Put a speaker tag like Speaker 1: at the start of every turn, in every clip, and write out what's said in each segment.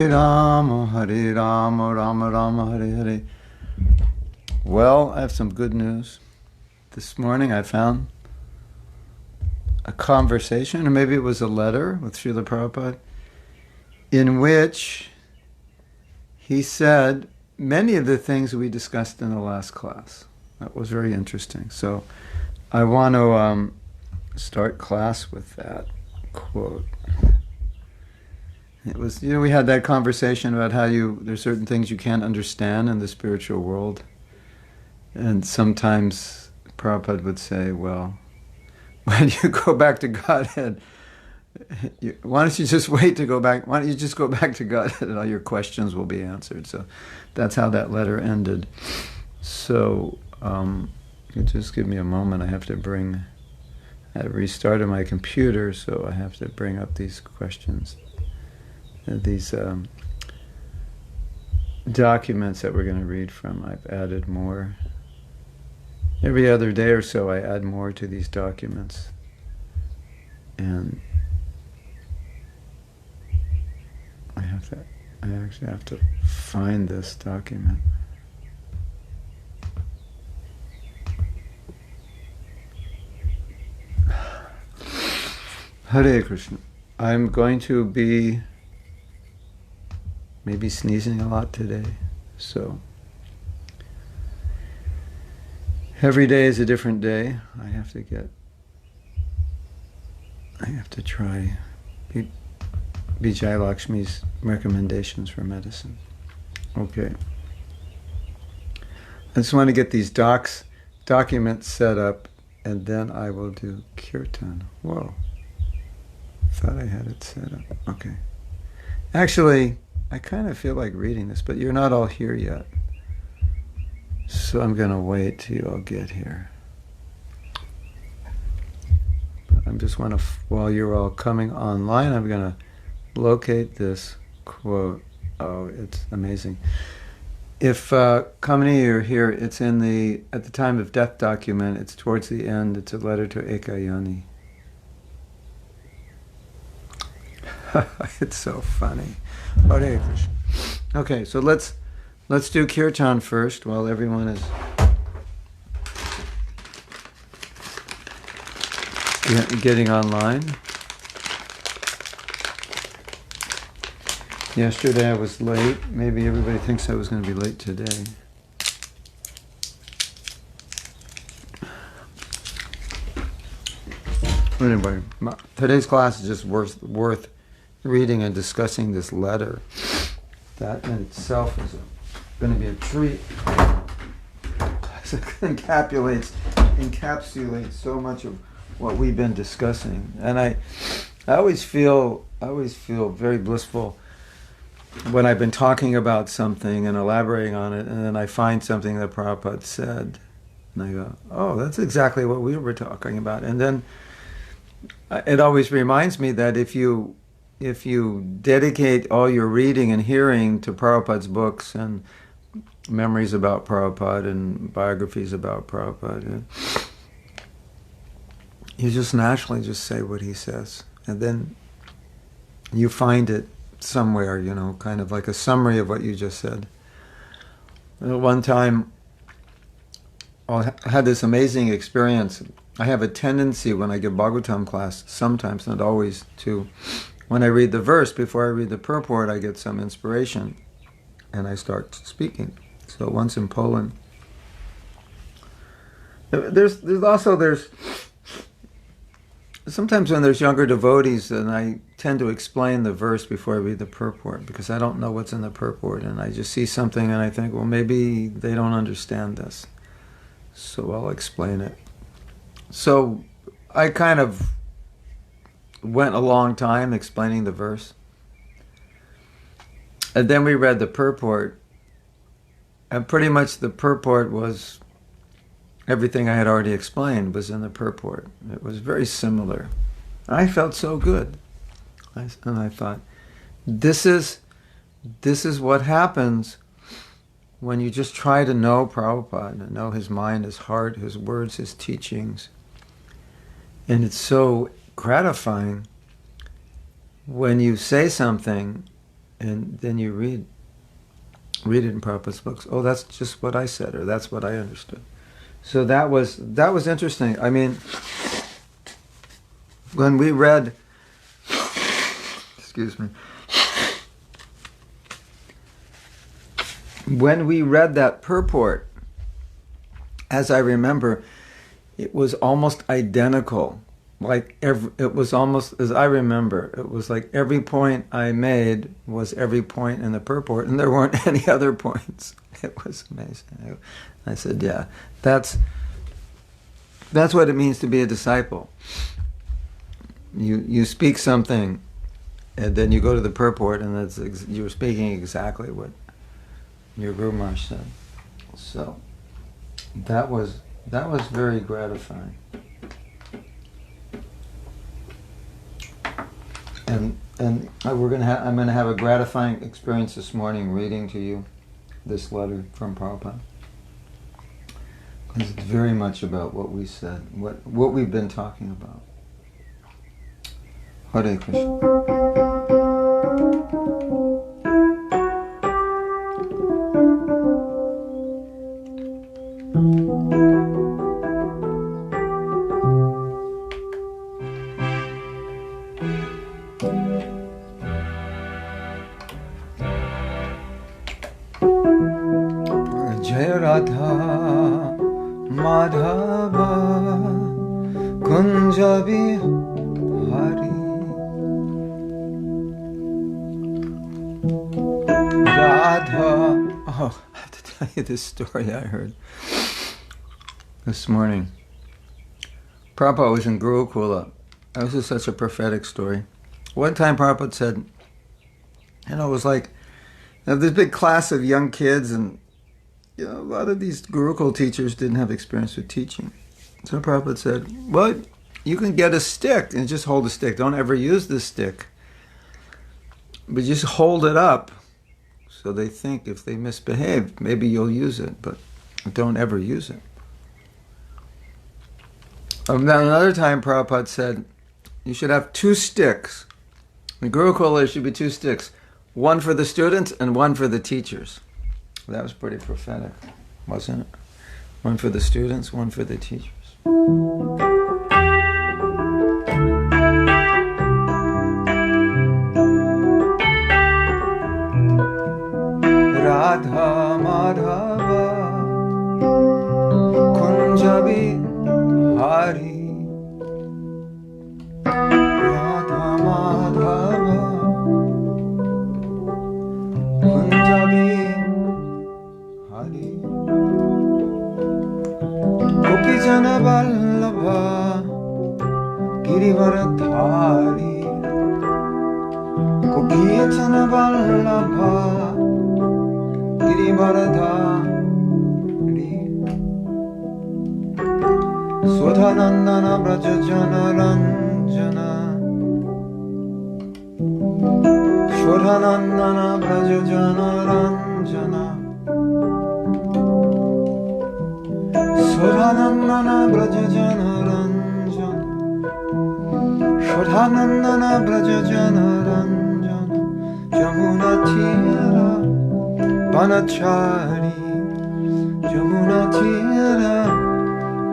Speaker 1: Hare Rama, Rama Rama, Hare Hare. Well, I have some good news. This morning I found a conversation, or maybe it was a letter with Srila Prabhupada, in which he said many of the things we discussed in the last class. That was very interesting. So I want to start class with that quote. It was, we had that conversation about how there's certain things you can't understand in the spiritual world. And sometimes Prabhupada would say, well, when you go back to Godhead, why don't you just wait to go back? Why don't you just go back to Godhead and all your questions will be answered? So that's how that letter ended. So just give me a moment. I restarted my computer, so I have to bring up these questions. These documents that we're going to read from. I've added more. Every other day or so I add more to these documents. And I actually have to find this document. Hare Krishna. I'm going to be maybe sneezing a lot today, so every day is a different day. I have to try Vijay Lakshmi's recommendations for medicine. Okay. I just want to get these documents set up, and then I will do kirtan. Whoa. Thought I had it set up. Okay. Actually, I kind of feel like reading this, but you're not all here yet. So I'm going to wait till you all get here. I'm just want to, while you're all coming online, I'm going to locate this quote. Oh, it's amazing. If Kamini, you're here, it's at the time of death document, it's towards the end, it's a letter to Ekayani. It's so funny. Hare Krishna. Okay, so let's do kirtan first while everyone is getting online. Yesterday I was late. Maybe everybody thinks I was going to be late today. Anyway, today's class is just worth reading and discussing this letter. That in itself is going to be a treat. It encapsulates so much of what we've been discussing, and I always feel very blissful when I've been talking about something and elaborating on it, and then I find something that Prabhupada said, and I go, "Oh, that's exactly what we were talking about." And then it always reminds me that if you dedicate all your reading and hearing to Prabhupada's books and memories about Prabhupada and biographies about Prabhupada, you just naturally just say what he says. And then you find it somewhere, kind of like a summary of what you just said. One time, I had this amazing experience. I have a tendency when I give Bhagavatam class, sometimes, not always, when I read the verse, before I read the purport, I get some inspiration, and I start speaking. So once in Poland, there's sometimes when there's younger devotees, and I tend to explain the verse before I read the purport, because I don't know what's in the purport, and I just see something and I think, well, maybe they don't understand this, so I'll explain it. So I kind of went a long time explaining the verse. And then we read the purport. And pretty much the purport was everything I had already explained was in the purport. It was very similar. I felt so good. And I thought, this is what happens when you just try to know Prabhupada, and know his mind, his heart, his words, his teachings. And it's so gratifying when you say something And then you read it in Prabhupada's books. Oh, that's just what I said, or that's what I understood. So that was interesting. I mean, when we read, excuse me, when we read that purport, as I remember, it was almost identical. It was almost, as I remember, it was like every point I made was every point in the purport, and there weren't any other points. It was amazing. I said, yeah, that's what it means to be a disciple. You speak something, and then you go to the purport, and you're speaking exactly what your Guru Maharaj said. So that was very gratifying. And I'm going to have a gratifying experience this morning reading to you this letter from Prabhupada. Because it's very much about what we said, what we've been talking about. Hare Krishna. Jaya Radha Madhava Kunjabi Hari Radha. Oh, I have to tell you this story I heard this morning. Prabhupada was in Gurukula. This is such a prophetic story. One time Prabhupada said, it was like, this big class of young kids, and a lot of these Gurukul teachers didn't have experience with teaching. So Prabhupada said, well, you can get a stick and just hold a stick. Don't ever use the stick. But just hold it up so they think if they misbehave, maybe you'll use it, but don't ever use it. Then another time Prabhupada said, you should have 2 sticks. In Gurukul there should be 2 sticks. One for the students and one for the teachers. That was pretty prophetic, wasn't it? One for the students, one for the teachers. Radha Madhava Kunjabi Hari Radha Madhava Kunjabi Hari Gopijana Vallabha Girivaradhari Gopijana Vallabha Girivaradhari Swadhanandana Brajajana Ranjana Swadhanandana Brajajana Ranjana Swadhanandana Brajajana Ranjana Swadhanandana Brajajana Ranjana Jamuna Tira Banachari Jamuna Tira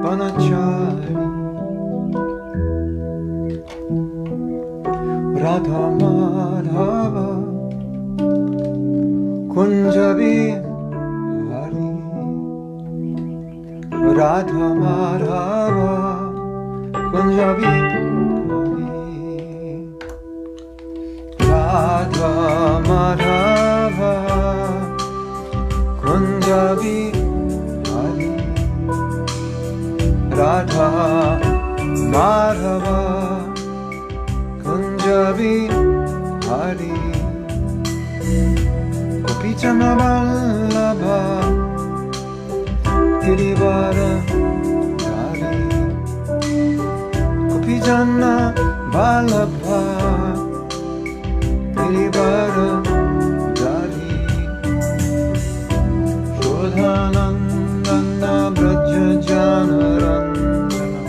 Speaker 1: Banachari Radha Madhava Kunjabi Hari Radha Madhava Kunjabi Hari Radha Madhava Kunjabi Hari Radha Madhava Kunjabi Hari Gopijana Vallabha Girivaradhari Gopijana Vallabha Girivaradhari Shodhanandana Brajajana Ranjana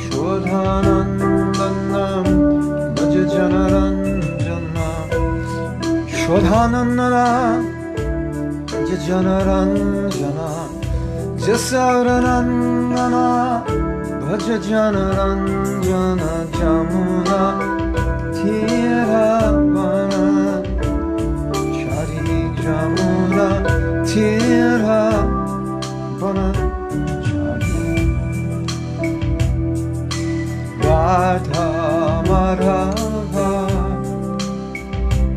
Speaker 1: Shodhanandana Brajajana Ranjana Jananana Janaranjana Jasaranana Bhaja Janaranjana Jamuna Tiravana Chari Jamuna Tiravana Chari Radha Madhava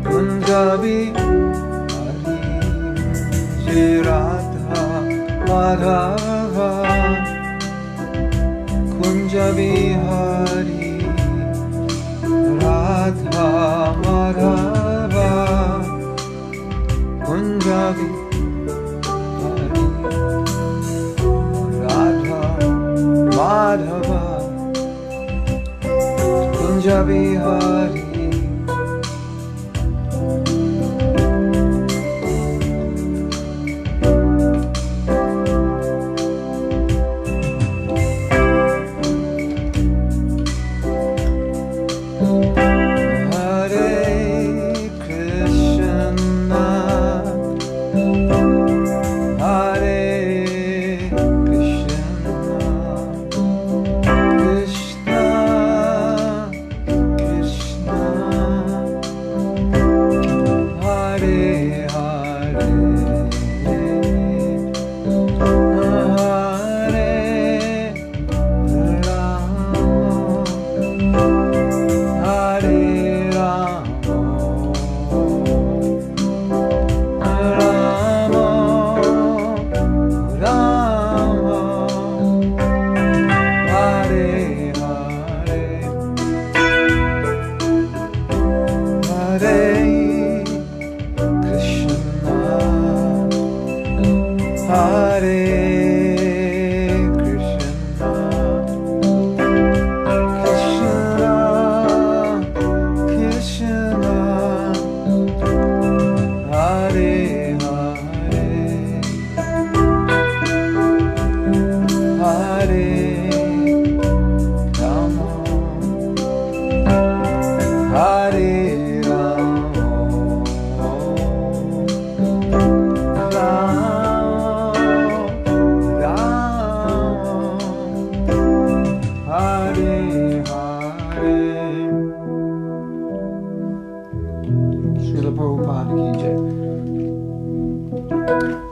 Speaker 1: Punjabi Hari Radha Madhava Punjabi Hari Radha Madhava Punjabi Hari Radha Madhava Punjabi Hari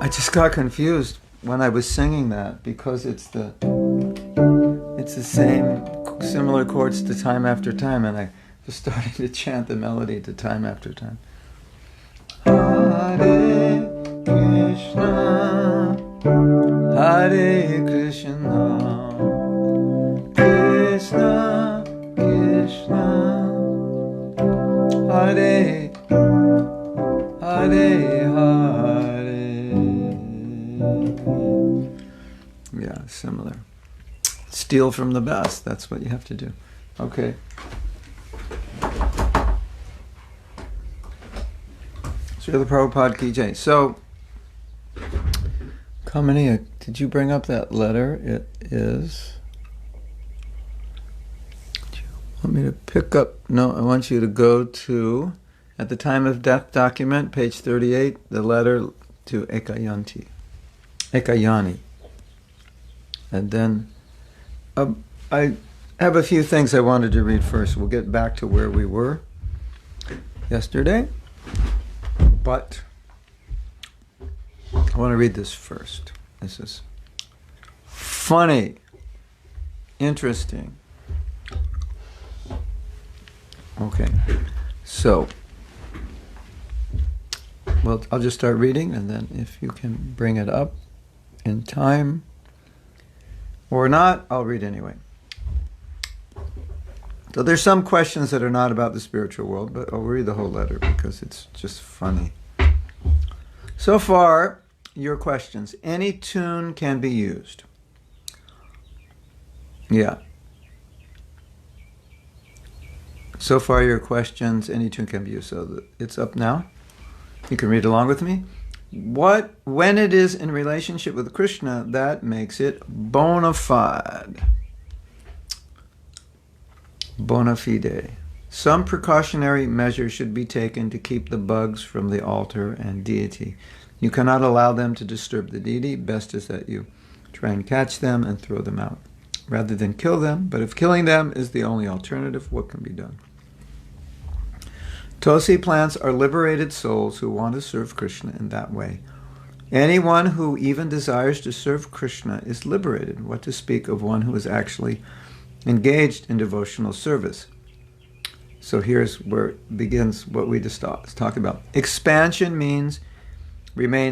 Speaker 1: I just got confused when I was singing that because it's the same similar chords to Time After Time, and I was starting to chant the melody to Time After Time. Hare Krishna, Hare Krishna, Krishna Krishna, Hare Hare Hare. Yeah, similar. Steal from the best. That's what you have to do. Okay. Srila Prabhupada Ki Jai. So, Kamaniya, did you bring up that letter? It is... Do you want me to pick up? No, I want you to go to, at the time of death document, page 38, the letter to Ekayani. And then, I have a few things I wanted to read first. We'll get back to where we were yesterday. But I want to read this first. This is funny, interesting. Okay, so, well, I'll just start reading, and then if you can bring it up in time or not, I'll read anyway. So there's some questions that are not about the spiritual world, but I'll read the whole letter because it's just funny. So far, your questions. Any tune can be used. Yeah. So far, your questions, any tune can be used. So it's up now. You can read along with me. When it is in relationship with Krishna, that makes it bona fide. Bona fide. Some precautionary measures should be taken to keep the bugs from the altar and deity. You cannot allow them to disturb the deity. Best is that you try and catch them and throw them out, rather than kill them. But if killing them is the only alternative, what can be done? Tulsi plants are liberated souls who want to serve Krishna in that way. Anyone who even desires to serve Krishna is liberated. What to speak of one who is actually engaged in devotional service? So here's where it begins what we just talked about. Expansion remains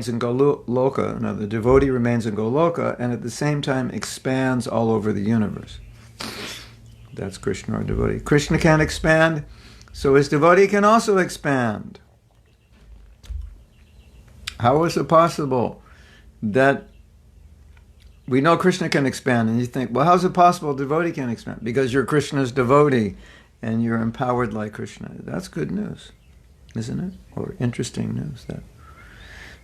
Speaker 1: in Goloka. Now, the devotee remains in Goloka and at the same time expands all over the universe. That's Krishna or devotee. Krishna can expand, so his devotee can also expand. How is it possible that we know Krishna can expand, and you think, well, how is it possible a devotee can expand? Because you're Krishna's devotee and you're empowered like Krishna. That's good news, isn't it? Or interesting news that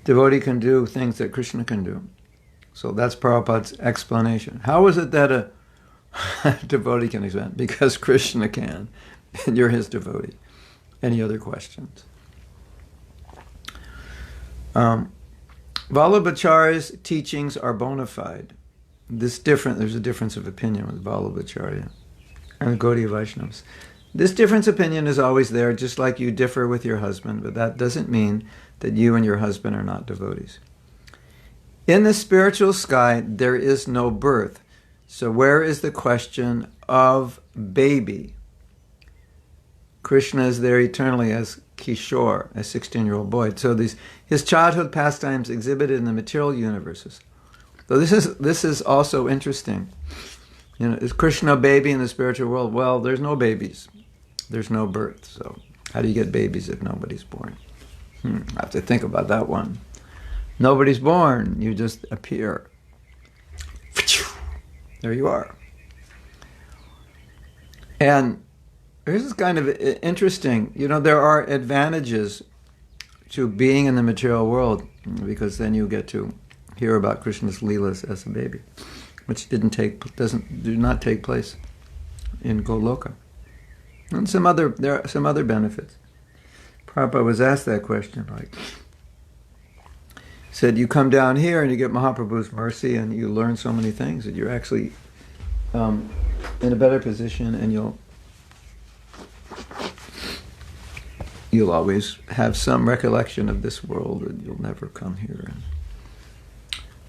Speaker 1: devotee can do things that Krishna can do. So that's Prabhupada's explanation. How is it that a devotee can expand? Because Krishna can, and you're his devotee. Any other questions? Vallabhacharya's teachings are bona fide. There's a difference of opinion with Vallabhacharya and the Gaudiya Vaishnavas. This difference of opinion is always there, just like you differ with your husband, but that doesn't mean that you and your husband are not devotees. In the spiritual sky, there is no birth. So where is the question of baby? Krishna is there eternally as Kishore, a 16-year-old boy. So his childhood pastimes exhibited in the material universes. So this is also interesting. You know, is Krishna a baby in the spiritual world? Well, there's no babies. There's no birth. So how do you get babies if nobody's born? I have to think about that one. Nobody's born. You just appear. There you are. And this is kind of interesting. You know, there are advantages to being in the material world, because then you get to hear about Krishna's leelas as a baby, which do not take place in Goloka. And there are some other benefits. Prabhupada was asked that question, said, you come down here and you get Mahaprabhu's mercy and you learn so many things that you're actually in a better position, and you'll always have some recollection of this world, and you'll never come here.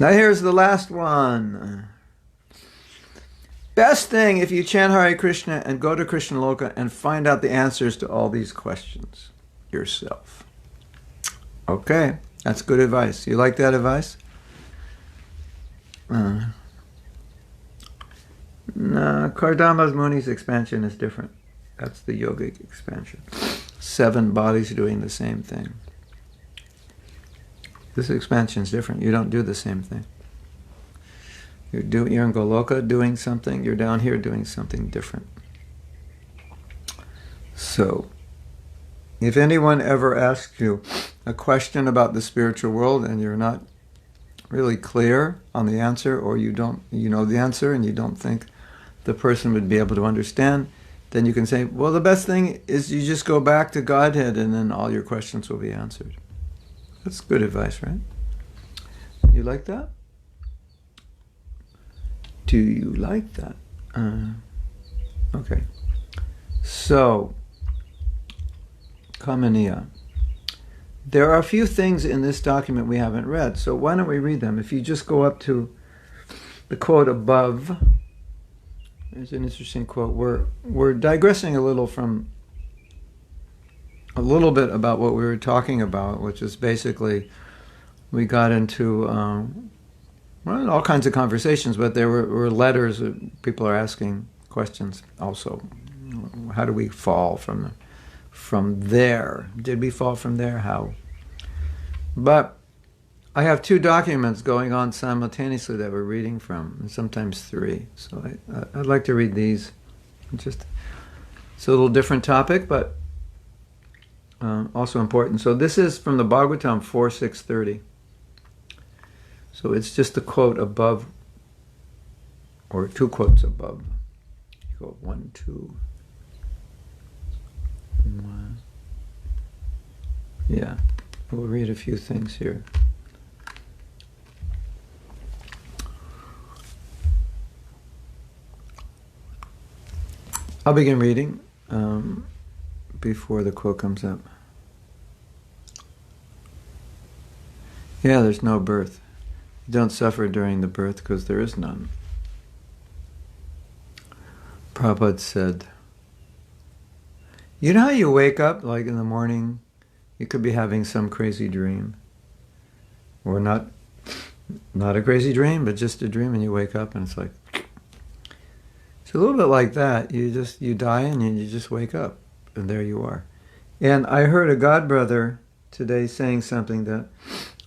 Speaker 1: Now here's the last one. Best thing if you chant Hare Krishna and go to Krishna Loka and find out the answers to all these questions yourself. Okay, that's good advice. You like that advice? No, Kardama's Muni's expansion is different. That's the yogic expansion. 7 bodies doing the same thing. This expansion is different. You don't do the same thing. You're in Goloka doing something. You're down here doing something different. So, if anyone ever asks you a question about the spiritual world and you're not really clear on the answer, or you know the answer and you don't think the person would be able to understand, then you can say, well, the best thing is you just go back to Godhead and then all your questions will be answered. That's good advice, right? You like that? Do you like that? Okay. So, Kamaniya. There are a few things in this document we haven't read, so why don't we read them? If you just go up to the quote above, there's an interesting quote. We're digressing a little bit about what we were talking about, which is basically we got into all kinds of conversations, but there were letters. People are asking questions also. How do we fall from there? Did we fall from there? How? But I have 2 documents going on simultaneously that we're reading from, and sometimes 3. So I'd like to read these. It's a little different topic, but also important. So this is from the Bhagavatam 4.630. So it's just a quote above, or 2 quotes above. Quote 1, 2. Yeah, we'll read a few things here. I'll begin reading before the quote comes up. Yeah, there's no birth. You don't suffer during the birth because there is none. Prabhupada said, you know how you wake up, like in the morning, you could be having some crazy dream. Or not a crazy dream, but just a dream, and you wake up and it's like, it's a little bit like that. You die and you just wake up, and there you are. And I heard a godbrother today saying something that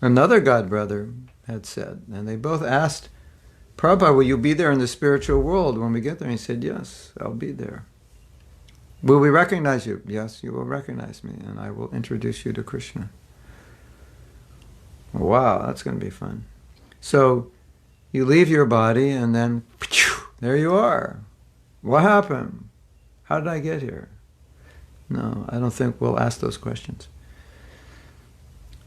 Speaker 1: another godbrother had said, and they both asked, Prabhupada, will you be there in the spiritual world when we get there? And he said, yes, I'll be there. Will we recognize you? Yes, you will recognize me, and I will introduce you to Krishna. Wow, that's going to be fun. So you leave your body, and then there you are. What happened? How did I get here? No, I don't think we'll ask those questions.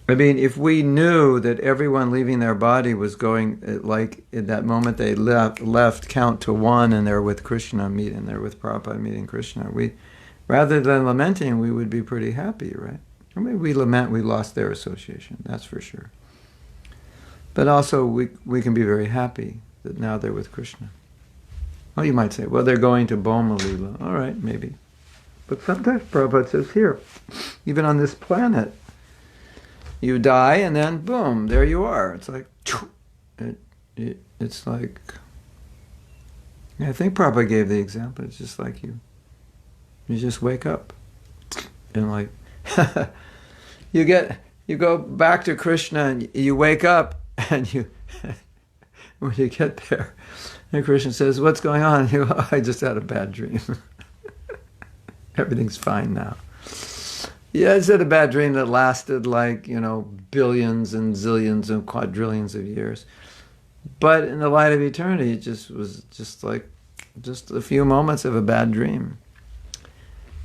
Speaker 1: I mean, if we knew that everyone leaving their body was going, like in that moment they left count to one and they're with Krishna, meeting, they're with Prabhupada meeting Krishna, rather than lamenting, we would be pretty happy, right? I mean, we lament we lost their association, that's for sure. But also we can be very happy that now they're with Krishna. Well, you might say, well, they're going to Boma Lila. All right, maybe. But sometimes Prabhupada says, here, even on this planet, you die and then boom, there you are. It's like, it's like, I think Prabhupada gave the example. It's just like you just wake up. And like, you go back to Krishna and you wake up and when you get there, and Krishna says, what's going on? And you go, oh, I just had a bad dream. Everything's fine now. Yeah, I just had a bad dream that lasted like, billions and zillions and quadrillions of years. But in the light of eternity, it just was just a few moments of a bad dream.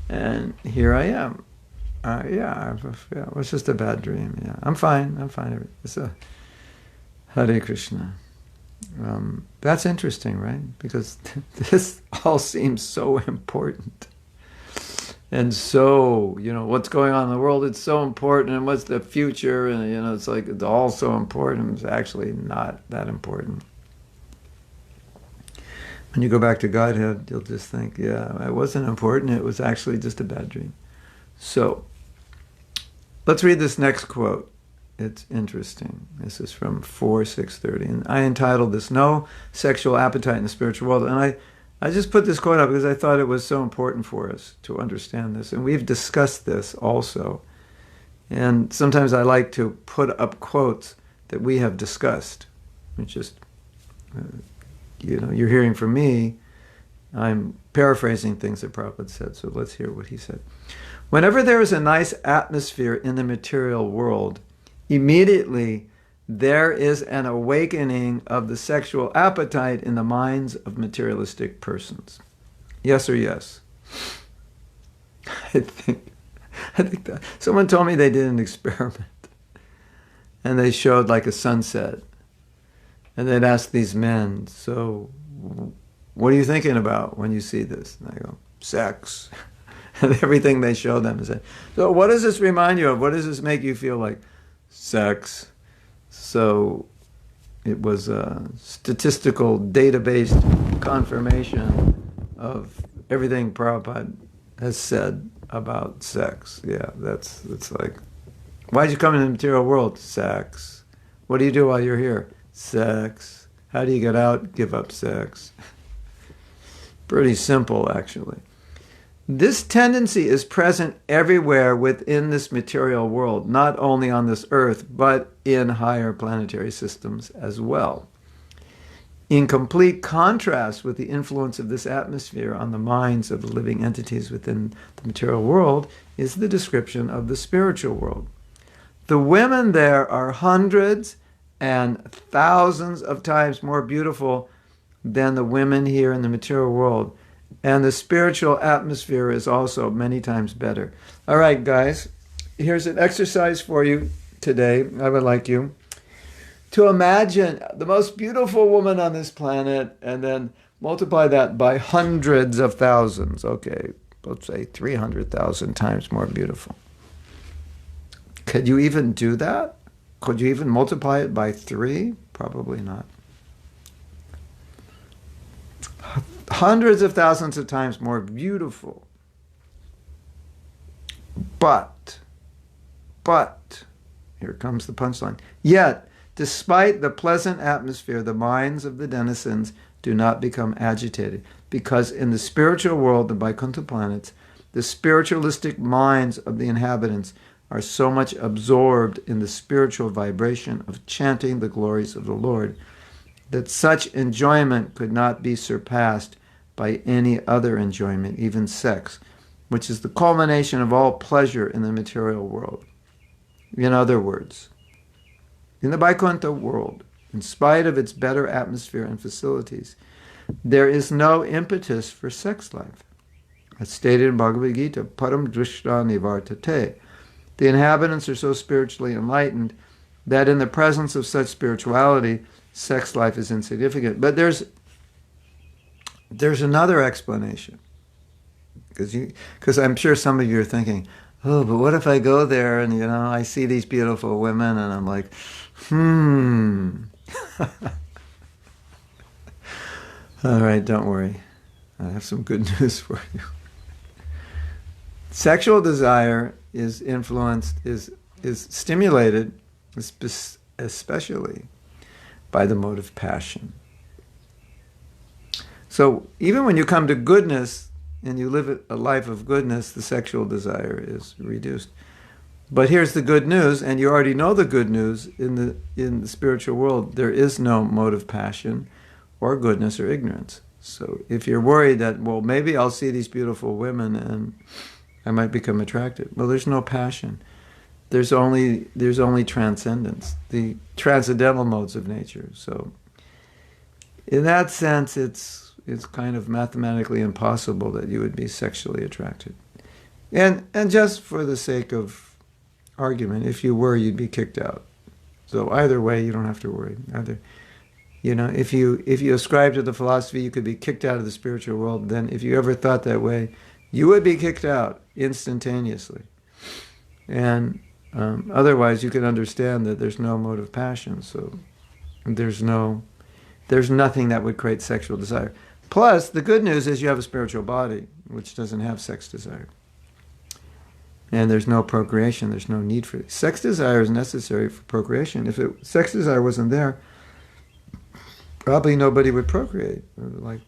Speaker 1: And here I am. It was just a bad dream. Yeah, I'm fine. It's a Hare Krishna. That's interesting, right? Because this all seems so important. And so, what's going on in the world, it's so important, and what's the future, and, it's like, it's all so important. It's actually not that important. When you go back to Godhead, you'll just think, yeah, it wasn't important, it was actually just a bad dream. So, let's read this next quote. It's interesting. This is from 4:630, and I entitled this, No Sexual Appetite in the Spiritual World, and I just put this quote up because I thought it was so important for us to understand this. And we've discussed this also. And sometimes I like to put up quotes that we have discussed. It's just, you're hearing from me. I'm paraphrasing things that Prabhupada said. So let's hear what he said. Whenever there is a nice atmosphere in the material world, immediately there is an awakening of the sexual appetite in the minds of materialistic persons. Yes or yes? I think that someone told me they did an experiment and they showed like a sunset and they'd ask these men, so what are you thinking about when you see this? And I go, sex. And everything they showed them is, so what does this remind you of? What does this make you feel like? Sex. So it was a statistical data-based confirmation of everything Prabhupada has said about sex. Yeah, it's like, why'd you come into the material world? Sex. What do you do while you're here? Sex. How do you get out? Give up sex. Pretty simple, actually. This tendency is present everywhere within this material world, not only on this earth, but in higher planetary systems as well. In complete contrast with the influence of this atmosphere on the minds of the living entities within the material world is the description of the spiritual world. The women there are hundreds and thousands of times more beautiful than the women here in the material world. And the spiritual atmosphere is also many times better. All right, guys, here's an exercise for you today. I would like you to imagine the most beautiful woman on this planet and then multiply that by hundreds of thousands. Okay, let's say 300,000 times more beautiful. Could you even do that? Could you even multiply it by 3? Probably not. Hundreds of thousands of times more beautiful. But, here comes the punchline. Yet, despite the pleasant atmosphere, the minds of the denizens do not become agitated, because in the spiritual world, the Vaikuntha planets, the spiritualistic minds of the inhabitants are so much absorbed in the spiritual vibration of chanting the glories of the Lord that such enjoyment could not be surpassed by any other enjoyment, even sex, which is the culmination of all pleasure in the material world. In other words, in the Vaikuntha world, in spite of its better atmosphere and facilities, there is no impetus for sex life. As stated in Bhagavad Gita, Param Drishta Nivartate. The inhabitants are so spiritually enlightened that in the presence of such spirituality, sex life is insignificant. But there's another explanation. Because I'm sure some of you are thinking, oh, but what if I go there and, I see these beautiful women and I'm like, All right, don't worry. I have some good news for you. Sexual desire is influenced, is stimulated, especially by the motive passion. So even when you come to goodness and you live a life of goodness, the sexual desire is reduced. But here's the good news, and you already know the good news in the spiritual world. There is no motive passion or goodness or ignorance. So if you're worried that, well, maybe I'll see these beautiful women and I might become attracted. Well, there's no passion. There's only transcendence, the transcendental modes of nature. So in that sense, it's kind of mathematically impossible that you would be sexually attracted. And just for the sake of argument, if you were, you'd be kicked out. So either way, you don't have to worry. If you ascribe to the philosophy, you could be kicked out of the spiritual world. Then if you ever thought that way, you would be kicked out instantaneously. And otherwise, you can understand that there's no motive passion. So there's nothing that would create sexual desire. Plus, the good news is you have a spiritual body, which doesn't have sex desire. And there's no procreation. There's no need for it. Sex desire is necessary for procreation. If sex desire wasn't there, probably nobody would procreate. Like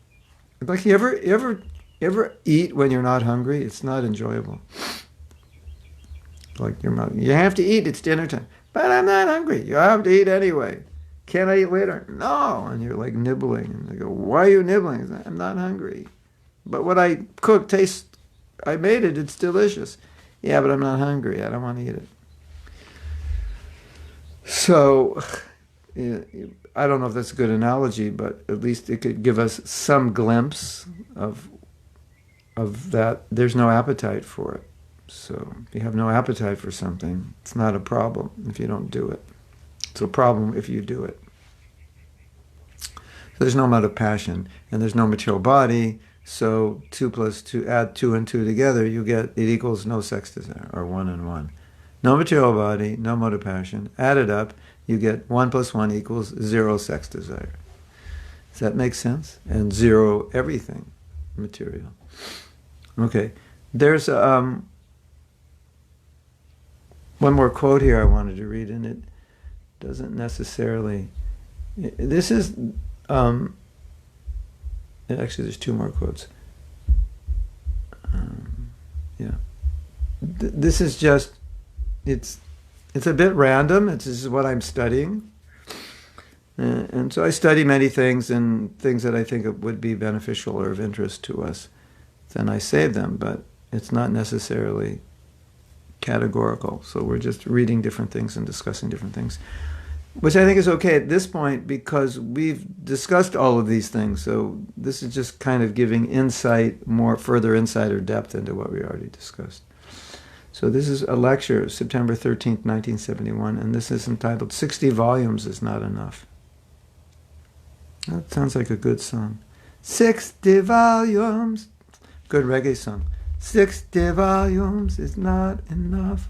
Speaker 1: you ever eat when you're not hungry? It's not enjoyable. Like your mouth, you have to eat. It's dinner time. But I'm not hungry. You have to eat anyway. Can I eat later? No. And you're like nibbling. And they go, why are you nibbling? I'm not hungry. But what I cooked I made it. It's delicious. Yeah, but I'm not hungry. I don't want to eat it. So, I don't know if that's a good analogy, but at least it could give us some glimpse of that. There's no appetite for it. So, if you have no appetite for something, it's not a problem if you don't do it. It's a problem if you do it. So there's no amount of passion, and there's no material body. So 2 + 2, add 2 and 2 together, it equals no sex desire, or 1 and 1. No material body, no motive passion. Add it up, you get 1 + 1 equals 0 sex desire. Does that make sense? And 0 everything material. Okay, there's one more quote here I wanted to read, and it doesn't necessarily. This is. Actually, there's 2 more quotes. This is just, it's a bit random. This is what I'm studying. And so I study many things, and things that I think would be beneficial or of interest to us. Then I save them, but it's not necessarily categorical. So we're just reading different things and discussing different things. Which I think is okay at this point because we've discussed all of these things. So this is just kind of giving insight, more further insight or depth into what we already discussed. So this is a lecture, September 13th, 1971, and this is entitled 60 Volumes is Not Enough. That sounds like a good song. 60 volumes. Good reggae song. 60 volumes is not enough.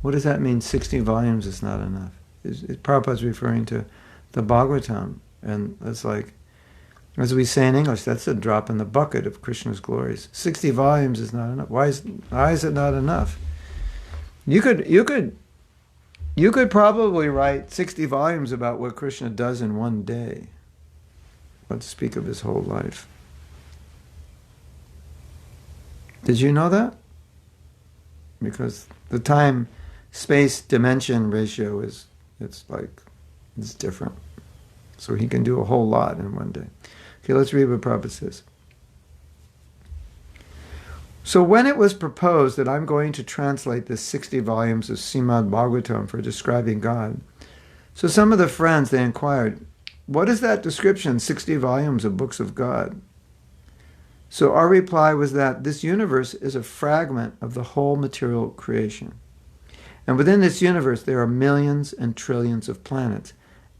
Speaker 1: What does that mean? 60 volumes is not enough. Prabhupada's referring to the Bhagavatam. And it's like, as we say in English, that's a drop in the bucket of Krishna's glories. 60 volumes is not enough. Why is it not enough? You could probably write 60 volumes about what Krishna does in one day. But to speak of his whole life. Did you know that? Because the time-space dimension ratio it's different. So he can do a whole lot in one day. Okay, let's read what Prabhupada says. So when it was proposed that I'm going to translate the 60 volumes of Srimad Bhagavatam for describing God, so some of the friends, they inquired, what is that description, 60 volumes of books of God? So our reply was that this universe is a fragment of the whole material creation. And within this universe, there are millions and trillions of planets.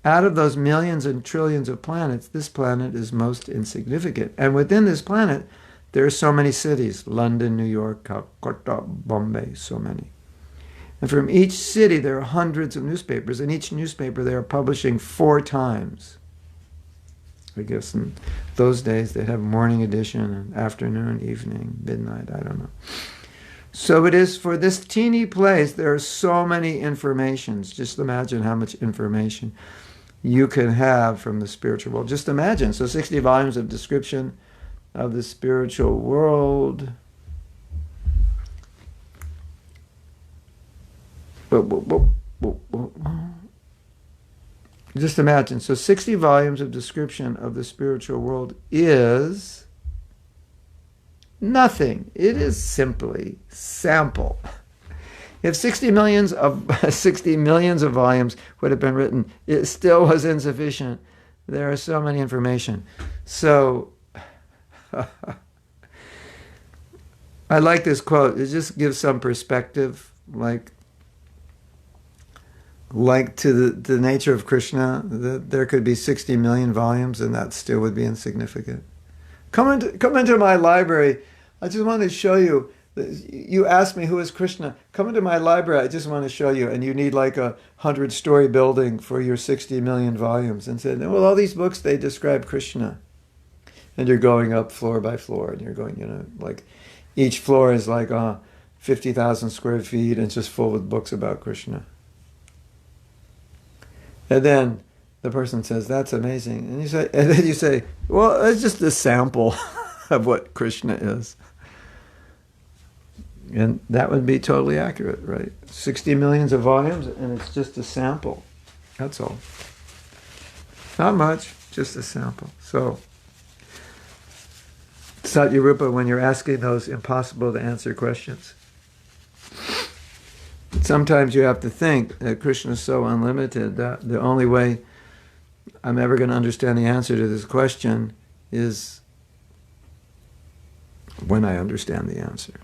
Speaker 1: Out of those millions and trillions of planets, this planet is most insignificant. And within this planet, there are so many cities, London, New York, Calcutta, Bombay, so many. And from each city, there are hundreds of newspapers. In each newspaper, they are publishing 4 times. I guess in those days, they'd have morning edition and afternoon, evening, midnight, I don't know. So it is for this teeny place, there are so many informations. Just imagine how much information you can have from the spiritual world. Just imagine. So 60 volumes of description of the spiritual world. Just imagine. So 60 volumes of description of the spiritual world is nothing. It is simply sample. If 60 millions of volumes would have been written, it still was insufficient. There is so many information. So I like this quote. It just gives some perspective, like to the nature of Krishna, that there could be 60 million volumes and that still would be insignificant. Come into my library. I just want to show you. You asked me who is Krishna. Come into my library. I just want to show you. And you need like a 100-story building for your 60 million volumes. And said, well, all these books, they describe Krishna. And you're going up floor by floor. And you're going, like each floor is like 50,000 square feet and it's just full with books about Krishna. And then the person says, that's amazing. And then you say, well, it's just a sample of what Krishna is. And that would be totally accurate, right? 60 millions of volumes, and it's just a sample. That's all. Not much, just a sample. So, Satyarupa, when you're asking those impossible to answer questions, sometimes you have to think that Krishna is so unlimited that the only way I'm ever going to understand the answer to this question is when I understand the answer.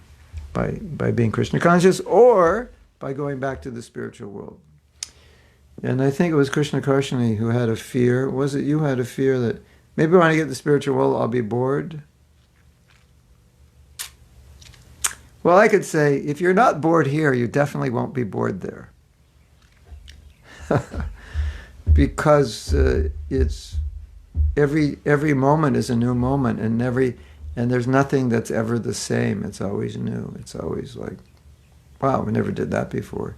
Speaker 1: By being Krishna conscious or by going back to the spiritual world. And I think it was Krishna Karshani who had a fear. Was it you who had a fear that maybe when I get to the spiritual world I'll be bored? Well, I could say, if you're not bored here, you definitely won't be bored there. Because it's every moment is a new moment, and there's nothing that's ever the same. It's always new. It's always like, wow, we never did that before.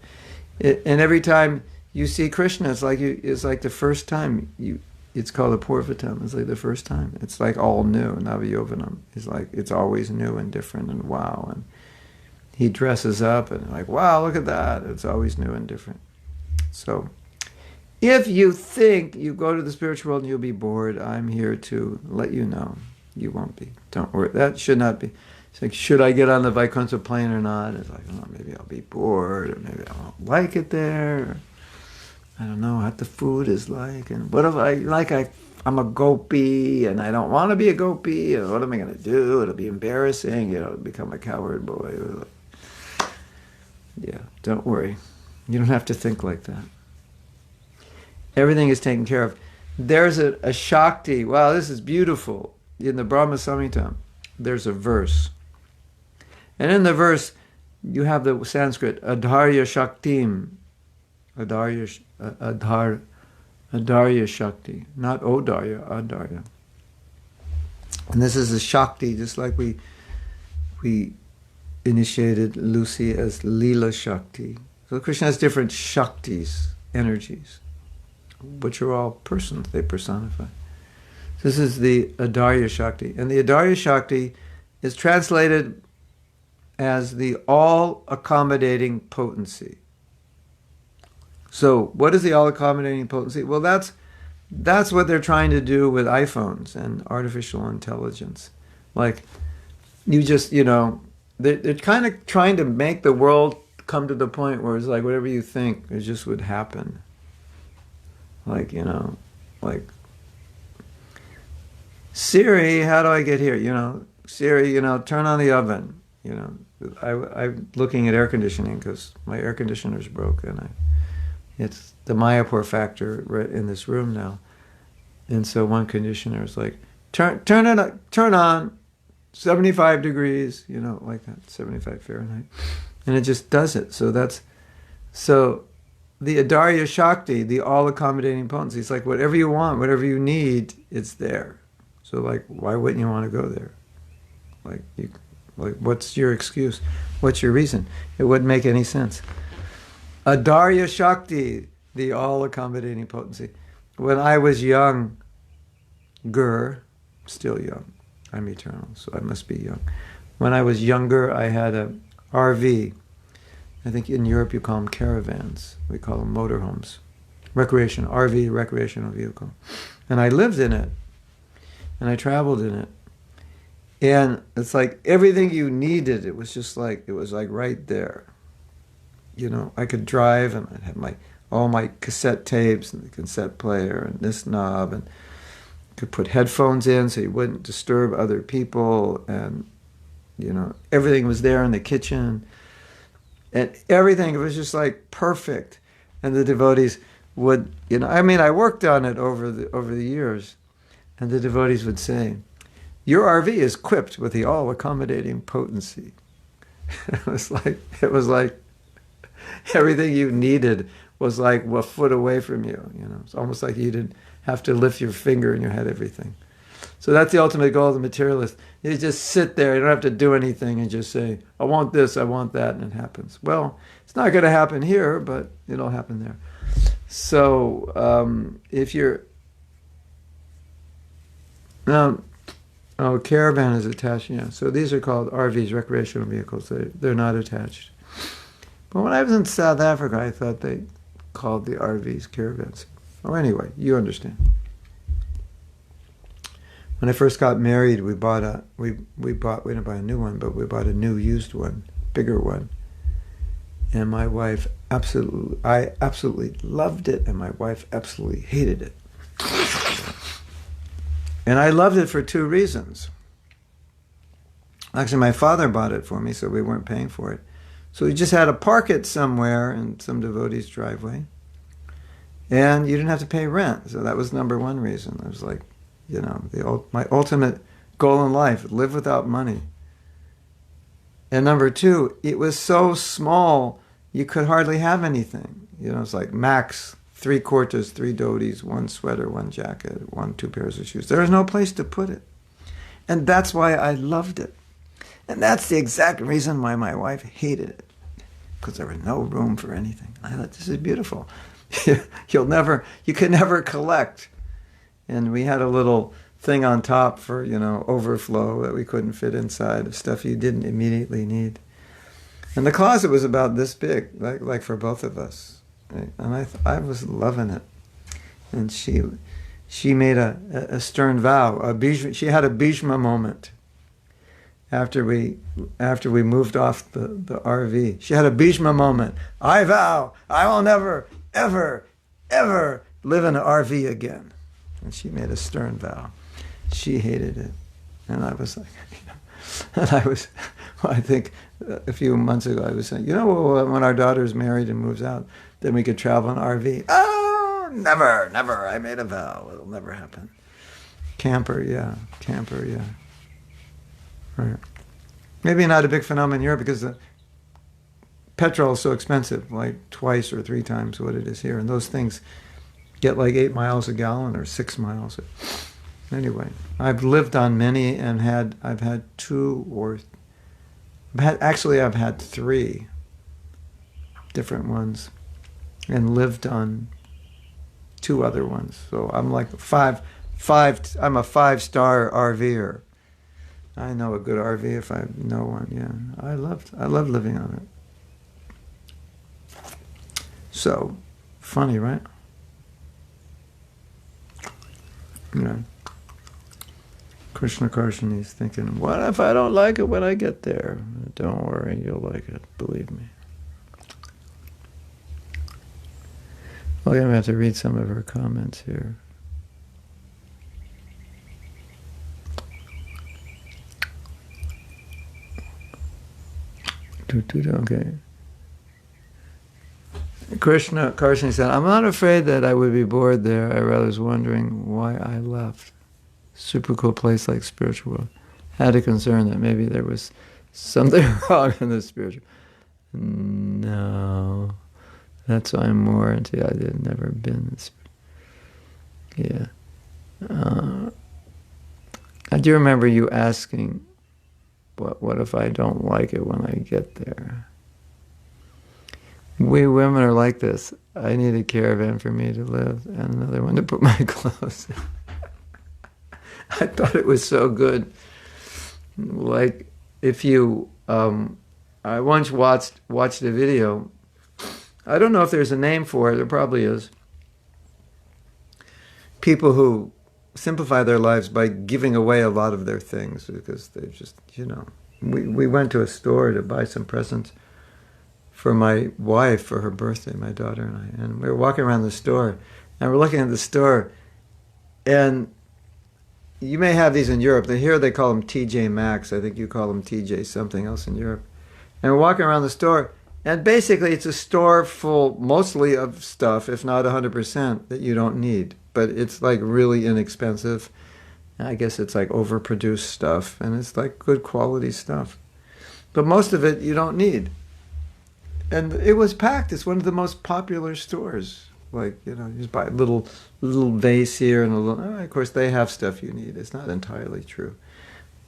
Speaker 1: And every time you see Krishna, it's like the first time it's called a Purvatam. It's like the first time. It's like all new. Navayovanam. It's like it's always new and different and wow. And he dresses up and like, wow, look at that. It's always new and different. So if you think you go to the spiritual world and you'll be bored, I'm here to let you know. You won't be. Don't worry. That should not be. It's like, should I get on the Vaikuntha plane or not? It's like, oh, maybe I'll be bored, or maybe I won't like it there. I don't know what the food is like, and what if I'm a gopi, and I don't want to be a gopi, and what am I going to do? It'll be embarrassing, become a coward boy. Yeah, don't worry. You don't have to think like that. Everything is taken care of. There's a Shakti. Wow, this is beautiful. In the Brahma Samhita, there's a verse. And in the verse, you have the Sanskrit, Adharya Shaktim. Adarya Shakti. Not Odarya, Adarya. And this is a Shakti, just like we initiated Lucy as Leela Shakti. So Krishna has different Shaktis, energies, which are all persons, they personify. This is the Adarya Shakti. And the Adarya Shakti is translated as the all-accommodating potency. So what is the all-accommodating potency? Well, that's what they're trying to do with iPhones and artificial intelligence. Like, they're kind of trying to make the world come to the point where it's like whatever you think, it just would happen. Like, Siri, how do I get here? Siri, turn on the oven. I'm looking at air conditioning because my air conditioner's broke, and it's the Mayapur factor right in this room now. And so one conditioner is like, turn on, 75 degrees, like that, 75 Fahrenheit. And it just does it. So the Adarya Shakti, the all-accommodating potency, it's like whatever you want, whatever you need, it's there. So like, why wouldn't you want to go there? Like, what's your excuse? What's your reason? It wouldn't make any sense. Adarya Shakti, the all-accommodating potency. When I was younger, still young, I'm eternal, so I must be young. When I was younger, I had a RV. I think in Europe you call them caravans. We call them motorhomes. RV, recreational vehicle. And I lived in it. And I traveled in it. And it's like everything you needed, it was like right there. I could drive and I'd have all my cassette tapes and the cassette player and this knob, and could put headphones in so you wouldn't disturb other people, and everything was there in the kitchen, and everything, it was just like perfect. And the devotees would, I worked on it over the years, and the devotees would say, your RV is equipped with the all-accommodating potency. It was like everything you needed was like a foot away from you. It's almost like you didn't have to lift your finger and you had everything. So that's the ultimate goal of the materialist. You just sit there, you don't have to do anything, and just say, I want this, I want that, and it happens. Well, it's not going to happen here, but it'll happen there. So if you're... caravan is attached, yeah. So these are called RVs, recreational vehicles. They're not attached. But when I was in South Africa, I thought they called the RVs caravans. Oh, anyway, you understand. When I first got married, we didn't buy a new one, but we bought a new used one, bigger one. And my wife I absolutely loved it, and my wife absolutely hated it. And I loved it for two reasons. Actually, my father bought it for me, so we weren't paying for it. So we just had to park it somewhere in some devotee's driveway. And you didn't have to pay rent. So that was number one reason. I was like, my ultimate goal in life, live without money. And number two, it was so small, you could hardly have anything. It's like max 3 quarters, 3 dhotis, 1 sweater, 1 jacket, 2 pairs of shoes. There was no place to put it. And that's why I loved it. And that's the exact reason why my wife hated it. Because there was no room for anything. I thought, this is beautiful. You could never collect. And we had a little thing on top for, overflow that we couldn't fit inside of stuff you didn't immediately need. And the closet was about this big, like for both of us. Right? And I was loving it. And she made a stern vow. She had a Bhishma moment. after we moved off the RV. She had a Bhishma moment. I vow I will never, ever, ever live in an RV again. And she made a stern vow. She hated it. And I was like, and I was, well, I think a few months ago I was saying, when our daughter's married and moves out, then we could travel in an RV. Oh, never, never. I made a vow. It'll never happen. Camper, yeah. Right. Maybe not a big phenomenon in Europe because the petrol is so expensive, like twice or three times what it is here. And those things get like 8 miles a gallon or 6 miles. Anyway, I've lived on many and I've had 3 different ones and lived on 2 other ones. So I'm like I'm a 5-star RVer. I know a good RV if I know one. Yeah, I love living on it. So funny, right? Yeah. Krishna Karshani is thinking, what if I don't like it when I get there? Don't worry, you'll like it. Believe me. Well, I'm going to have to read some of her comments here. Okay. Krishna Karshani said, I'm not afraid that I would be bored there. I rather was wondering why I left. Super cool place like spiritual world. Had a concern that maybe there was something wrong in the spiritual. No. That's why I'm more into I've never been. Yeah. I do remember you asking, what if I don't like it when I get there? We women are like this. I need a caravan for me to live and another one to put my clothes in. I thought it was so good. Like, if you, I once watched a video. I don't know if there's a name for it. There probably is. People who simplify their lives by giving away a lot of their things because they just, We went to a store to buy some presents for my wife for her birthday, my daughter and I. And we were walking around the store, and we're looking at the store, and you may have these in Europe. Here they call them TJ Maxx. I think you call them TJ something else in Europe. And we're walking around the store, and basically it's a store full mostly of stuff, if not 100%, that you don't need. But it's like really inexpensive. I guess it's like overproduced stuff, and it's like good quality stuff. But most of it you don't need. And it was packed. It's one of the most popular stores. Like, you just buy a little vase here and a little... of course, they have stuff you need. It's not entirely true.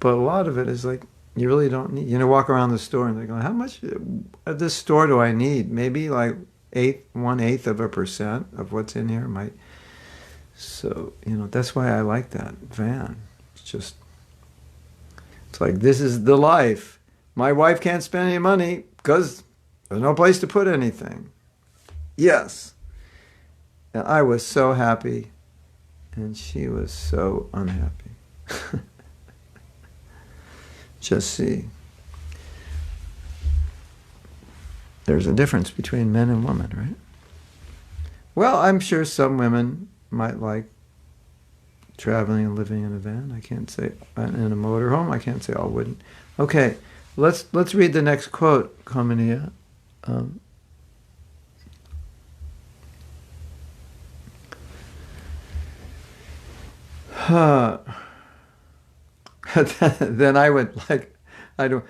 Speaker 1: But a lot of it is like, you really don't need... walk around the store and they're going, how much of this store do I need? Maybe like 1/8% of what's in here might... So, that's why I like that van. It's like, this is the life. My wife can't spend any money because there's no place to put anything. Yes. And I was so happy, and she was so unhappy. Just see. There's a difference between men and women, right? Well, I'm sure some women might like traveling and living in a van. I can't say in a motorhome. I can't say all wouldn't. Okay, let's read the next quote, Kamaniya. Then I went like, I don't.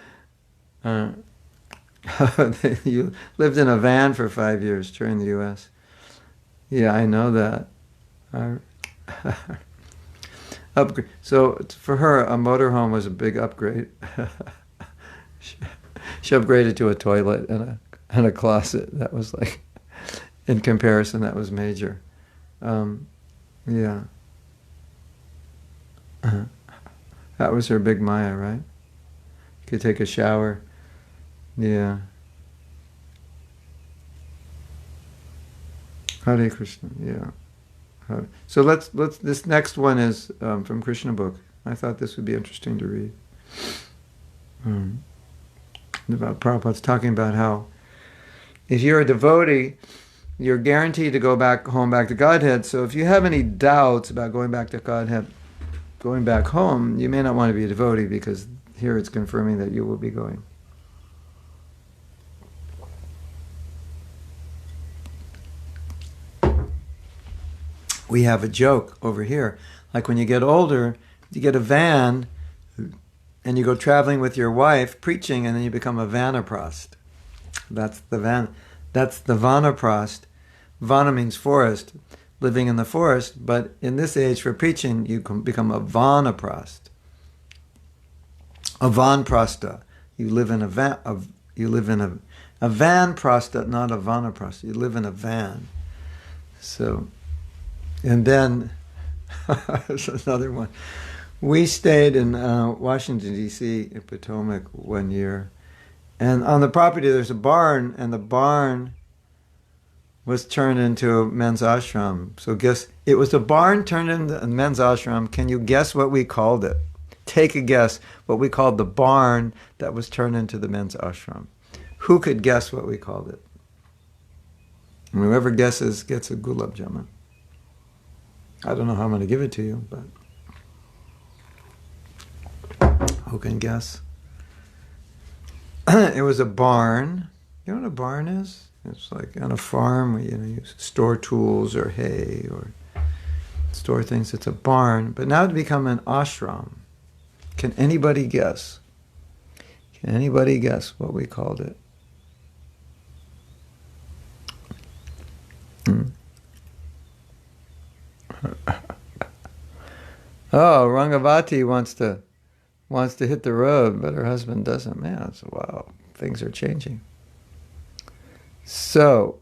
Speaker 1: You lived in a van for 5 years during the U.S. Yeah, I know that. Upgrade. So for her, a motorhome was a big upgrade. She upgraded to a toilet and a closet. That was like, in comparison, that was major. Yeah. That was her big Maya, right? Could take a shower. Yeah. Hare Krishna. Yeah. So let's. This next one is from Krishna book. I thought this would be interesting to read. Prabhupada's talking about how if you're a devotee, you're guaranteed to go back home, back to Godhead. So if you have any doubts about going back to Godhead, going back home, you may not want to be a devotee, because here it's confirming that you will be going. We have a joke over here. Like when you get older, you get a van and you go traveling with your wife preaching, and then you become a vanaprost. That's the vanaprost. Vana means forest, living in the forest, but in this age for preaching, you can become a vanaprost. A vanprasta. You live in a van. You live in a vanprasta, not a vanaprosta. You live in a van. So, and then there's another one. We stayed in Washington, D.C., in Potomac one year. And on the property there's a barn, and the barn was turned into a men's ashram. So guess, it was a barn turned into a men's ashram. Can you guess what we called it? Take a guess what we called the barn that was turned into the men's ashram. Who could guess what we called it? And whoever guesses gets a gulab jamun. I don't know how I'm going to give it to you, but who can guess? It was a barn. You know what a barn is? It's like on a farm where you store tools or hay or store things. It's a barn. But now it's become an ashram. Can anybody guess? Can anybody guess what we called it? Oh, Rangavati wants to hit the road, but her husband doesn't. Man, so wow, things are changing. So,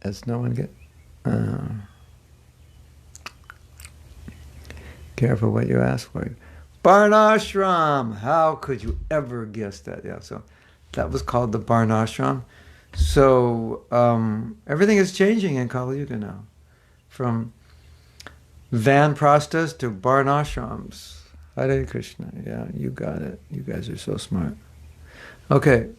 Speaker 1: as no one get, careful what you ask for. Barnashram. How could you ever guess that? Yeah, so that was called the Barnashram. So everything is changing in Kali Yuga now, from vanprastas to barnashrams. Hare Krishna. Yeah, you got it. You guys are so smart. Okay.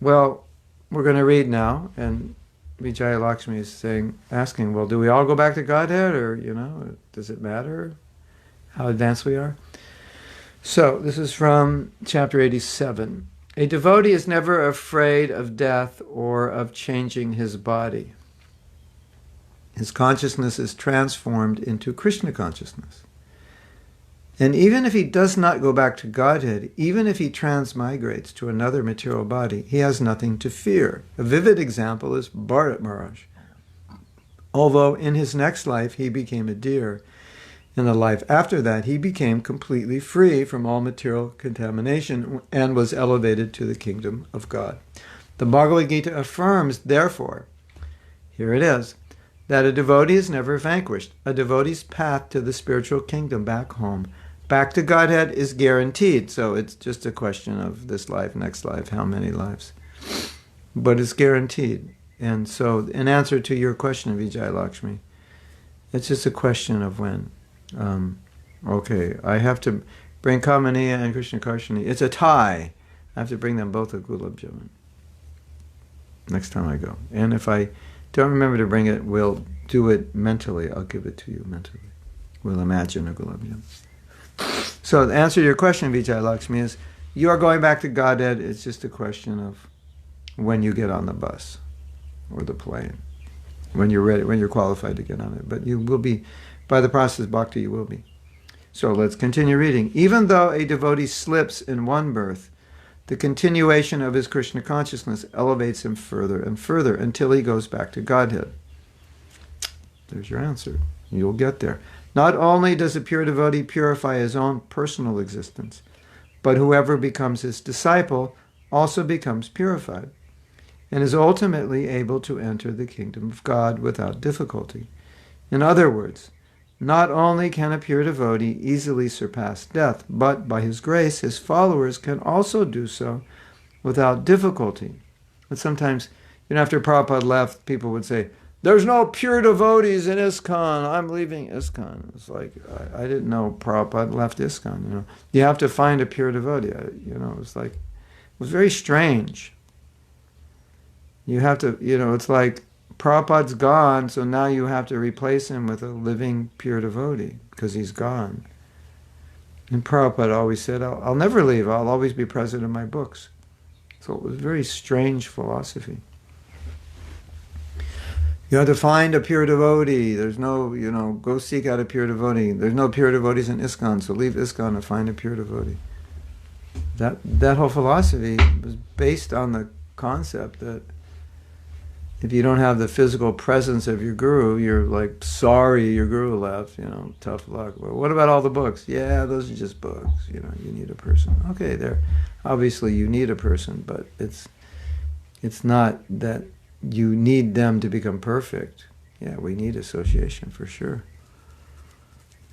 Speaker 1: Well, we're going to read now, and Vijaya Lakshmi is asking, well, do we all go back to Godhead, or, does it matter how advanced we are? So, this is from chapter 87. A devotee is never afraid of death or of changing his body. His consciousness is transformed into Krishna consciousness. And even if he does not go back to Godhead, even if he transmigrates to another material body, he has nothing to fear. A vivid example is Bharat Maharaj. Although in his next life he became a deer, in the life after that he became completely free from all material contamination and was elevated to the kingdom of God. The Bhagavad Gita affirms, therefore, here it is, that a devotee is never vanquished. A devotee's path to the spiritual kingdom back home, back to Godhead, is guaranteed. So it's just a question of this life, next life, how many lives. But it's guaranteed. And so in answer to your question, Vijay Lakshmi, it's just a question of when. Okay, I have to bring Kamaniya and Krishna Karshani. It's a tie. I have to bring them both a Gulab Jamun next time I go. And if I don't remember to bring it, we'll do it mentally. I'll give it to you mentally. We'll imagine a Gulab Jamun. So the answer to your question, Vijay Lakshmi, is you are going back to Godhead. It's just a question of when you get on the bus or the plane, when you're ready, when you're qualified to get on it. But you will be, by the process of bhakti, you will be. So let's continue reading. Even though a devotee slips in one birth, the continuation of his Krishna consciousness elevates him further and further until he goes back to Godhead. There's your answer. You'll get there. Not only does a pure devotee purify his own personal existence, but whoever becomes his disciple also becomes purified and is ultimately able to enter the kingdom of God without difficulty. In other words, not only can a pure devotee easily surpass death, but by his grace, his followers can also do so without difficulty. But sometimes, after Prabhupada left, people would say, there's no pure devotees in ISKCON. I'm leaving ISKCON. It's like, I didn't know Prabhupada left ISKCON, you know. You have to find a pure devotee, you know. It's like, it was very strange. You have to, you know, it's like Prabhupada's gone, so now you have to replace him with a living pure devotee because he's gone. And Prabhupada always said, I'll never leave. I'll always be present in my books. So it was a very strange philosophy. You have to find a pure devotee. There's no, you know, go seek out a pure devotee. There's no pure devotees in ISKCON, so leave ISKCON and find a pure devotee. That whole philosophy was based on the concept that if you don't have the physical presence of your guru, you're like, sorry your guru left, you know, tough luck. Well, what about all the books? Yeah, those are just books, you know, you need a person. Okay, there. Obviously you need a person, but it's not that you need them to become perfect. Yeah, we need association for sure.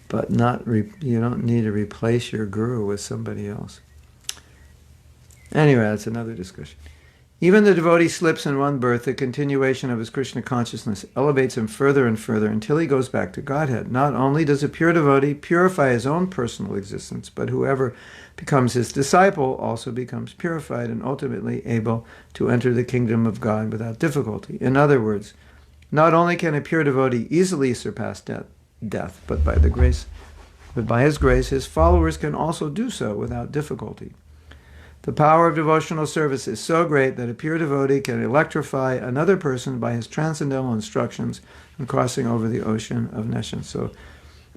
Speaker 1: But you don't need to replace your guru with somebody else. Anyway, that's another discussion. Even the devotee slips in one birth, the continuation of his Krishna consciousness elevates him further and further until he goes back to Godhead. Not only does a pure devotee purify his own personal existence, but whoever becomes his disciple also becomes purified and ultimately able to enter the kingdom of God without difficulty. In other words, not only can a pure devotee easily surpass death, but by his grace, his followers can also do so without difficulty. The power of devotional service is so great that a pure devotee can electrify another person by his transcendental instructions and crossing over the ocean of nescience. So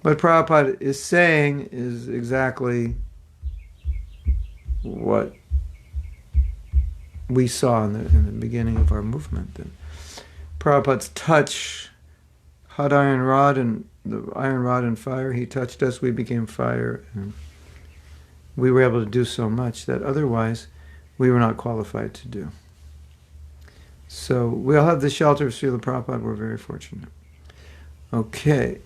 Speaker 1: what Prabhupada is saying is exactly what we saw in the beginning of our movement. That Prabhupada's touch, hot iron rod and the iron rod and fire, he touched us, we became fire. And we were able to do so much that otherwise we were not qualified to do. So we all have the shelter of Srila Prabhupada. We're very fortunate. Okay.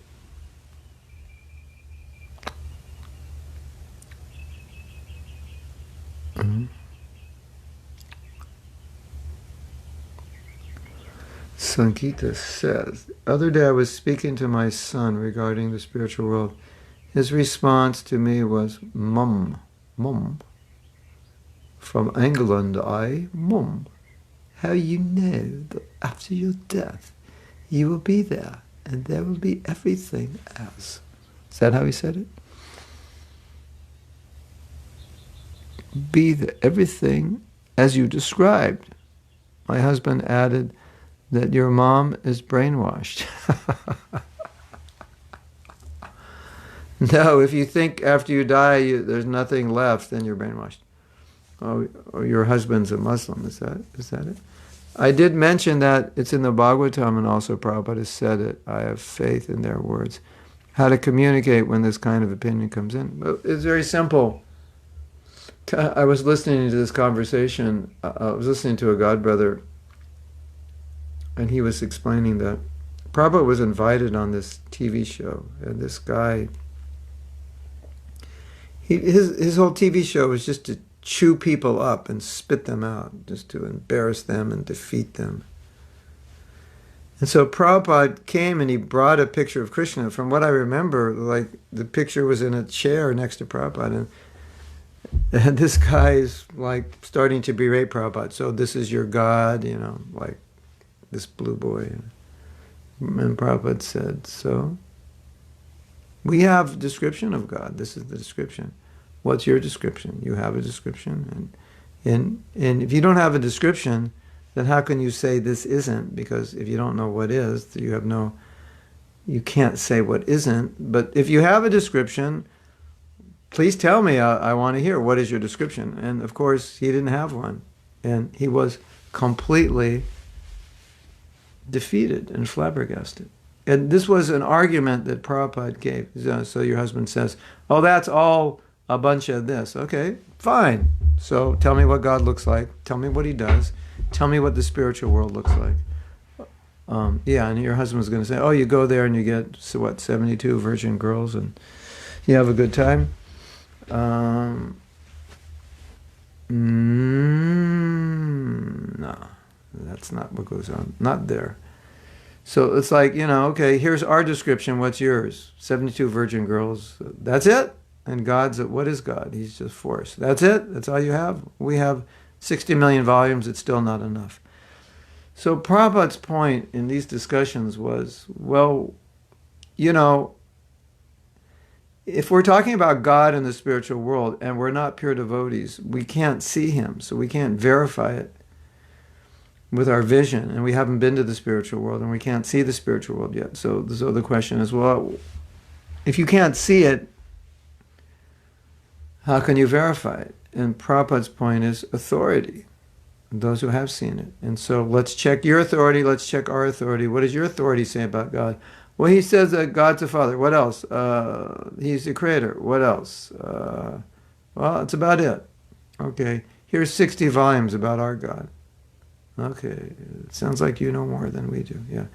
Speaker 1: Sankita says, the other day I was speaking to my son regarding the spiritual world. His response to me was, Mum. From England, Mum. How you know that after your death, you will be there, and there will be everything else. Is that how he said it? Be there, everything as you described. My husband added that your mom is brainwashed. No, if you think after you die there's nothing left, then you're brainwashed. Or your husband's a Muslim. Is that it? I did mention that it's in the Bhagavatam, and also Prabhupada has said it. I have faith in their words. How to communicate when this kind of opinion comes in. Well, it's very simple. I was listening to this conversation. I was listening to a godbrother, and he was explaining that Prabhupada was invited on this TV show, and this guy, his whole TV show was just to chew people up and spit them out, just to embarrass them and defeat them. And so Prabhupada came and he brought a picture of Krishna. From what I remember, like the picture was in a chair next to Prabhupada, and this guy is like starting to berate Prabhupada. So this is your God, like this blue boy. And Prabhupada said, so we have a description of God. This is the description. What's your description? You have a description. And if you don't have a description, then how can you say this isn't? Because if you don't know what is, you can't say what isn't. But if you have a description, please tell me. I want to hear. What is your description? And of course, he didn't have one. And he was completely defeated and flabbergasted. And this was an argument that Prabhupada gave. So your husband says, oh, that's all a bunch of this. Okay, fine. So tell me what God looks like. Tell me what he does. Tell me what the spiritual world looks like. And your husband's going to say, oh, you go there and you get, 72 virgin girls and you have a good time? No, that's not what goes on. Not there. So it's like, okay, here's our description. What's yours? 72 virgin girls. That's it? And what is God? He's just force. That's it? That's all you have? We have 60 million volumes. It's still not enough. So Prabhupada's point in these discussions was, well, if we're talking about God in the spiritual world and we're not pure devotees, we can't see him, so we can't verify it with our vision, and we haven't been to the spiritual world, and we can't see the spiritual world yet. So the question is, well, if you can't see it, how can you verify it? And Prabhupada's point is authority, those who have seen it. And so let's check your authority, let's check our authority. What does your authority say about God? Well, he says that God's a father. What else? He's the creator. What else? Well, that's about it. Okay, here's 60 volumes about our God. Okay, it sounds like you know more than we do, yeah.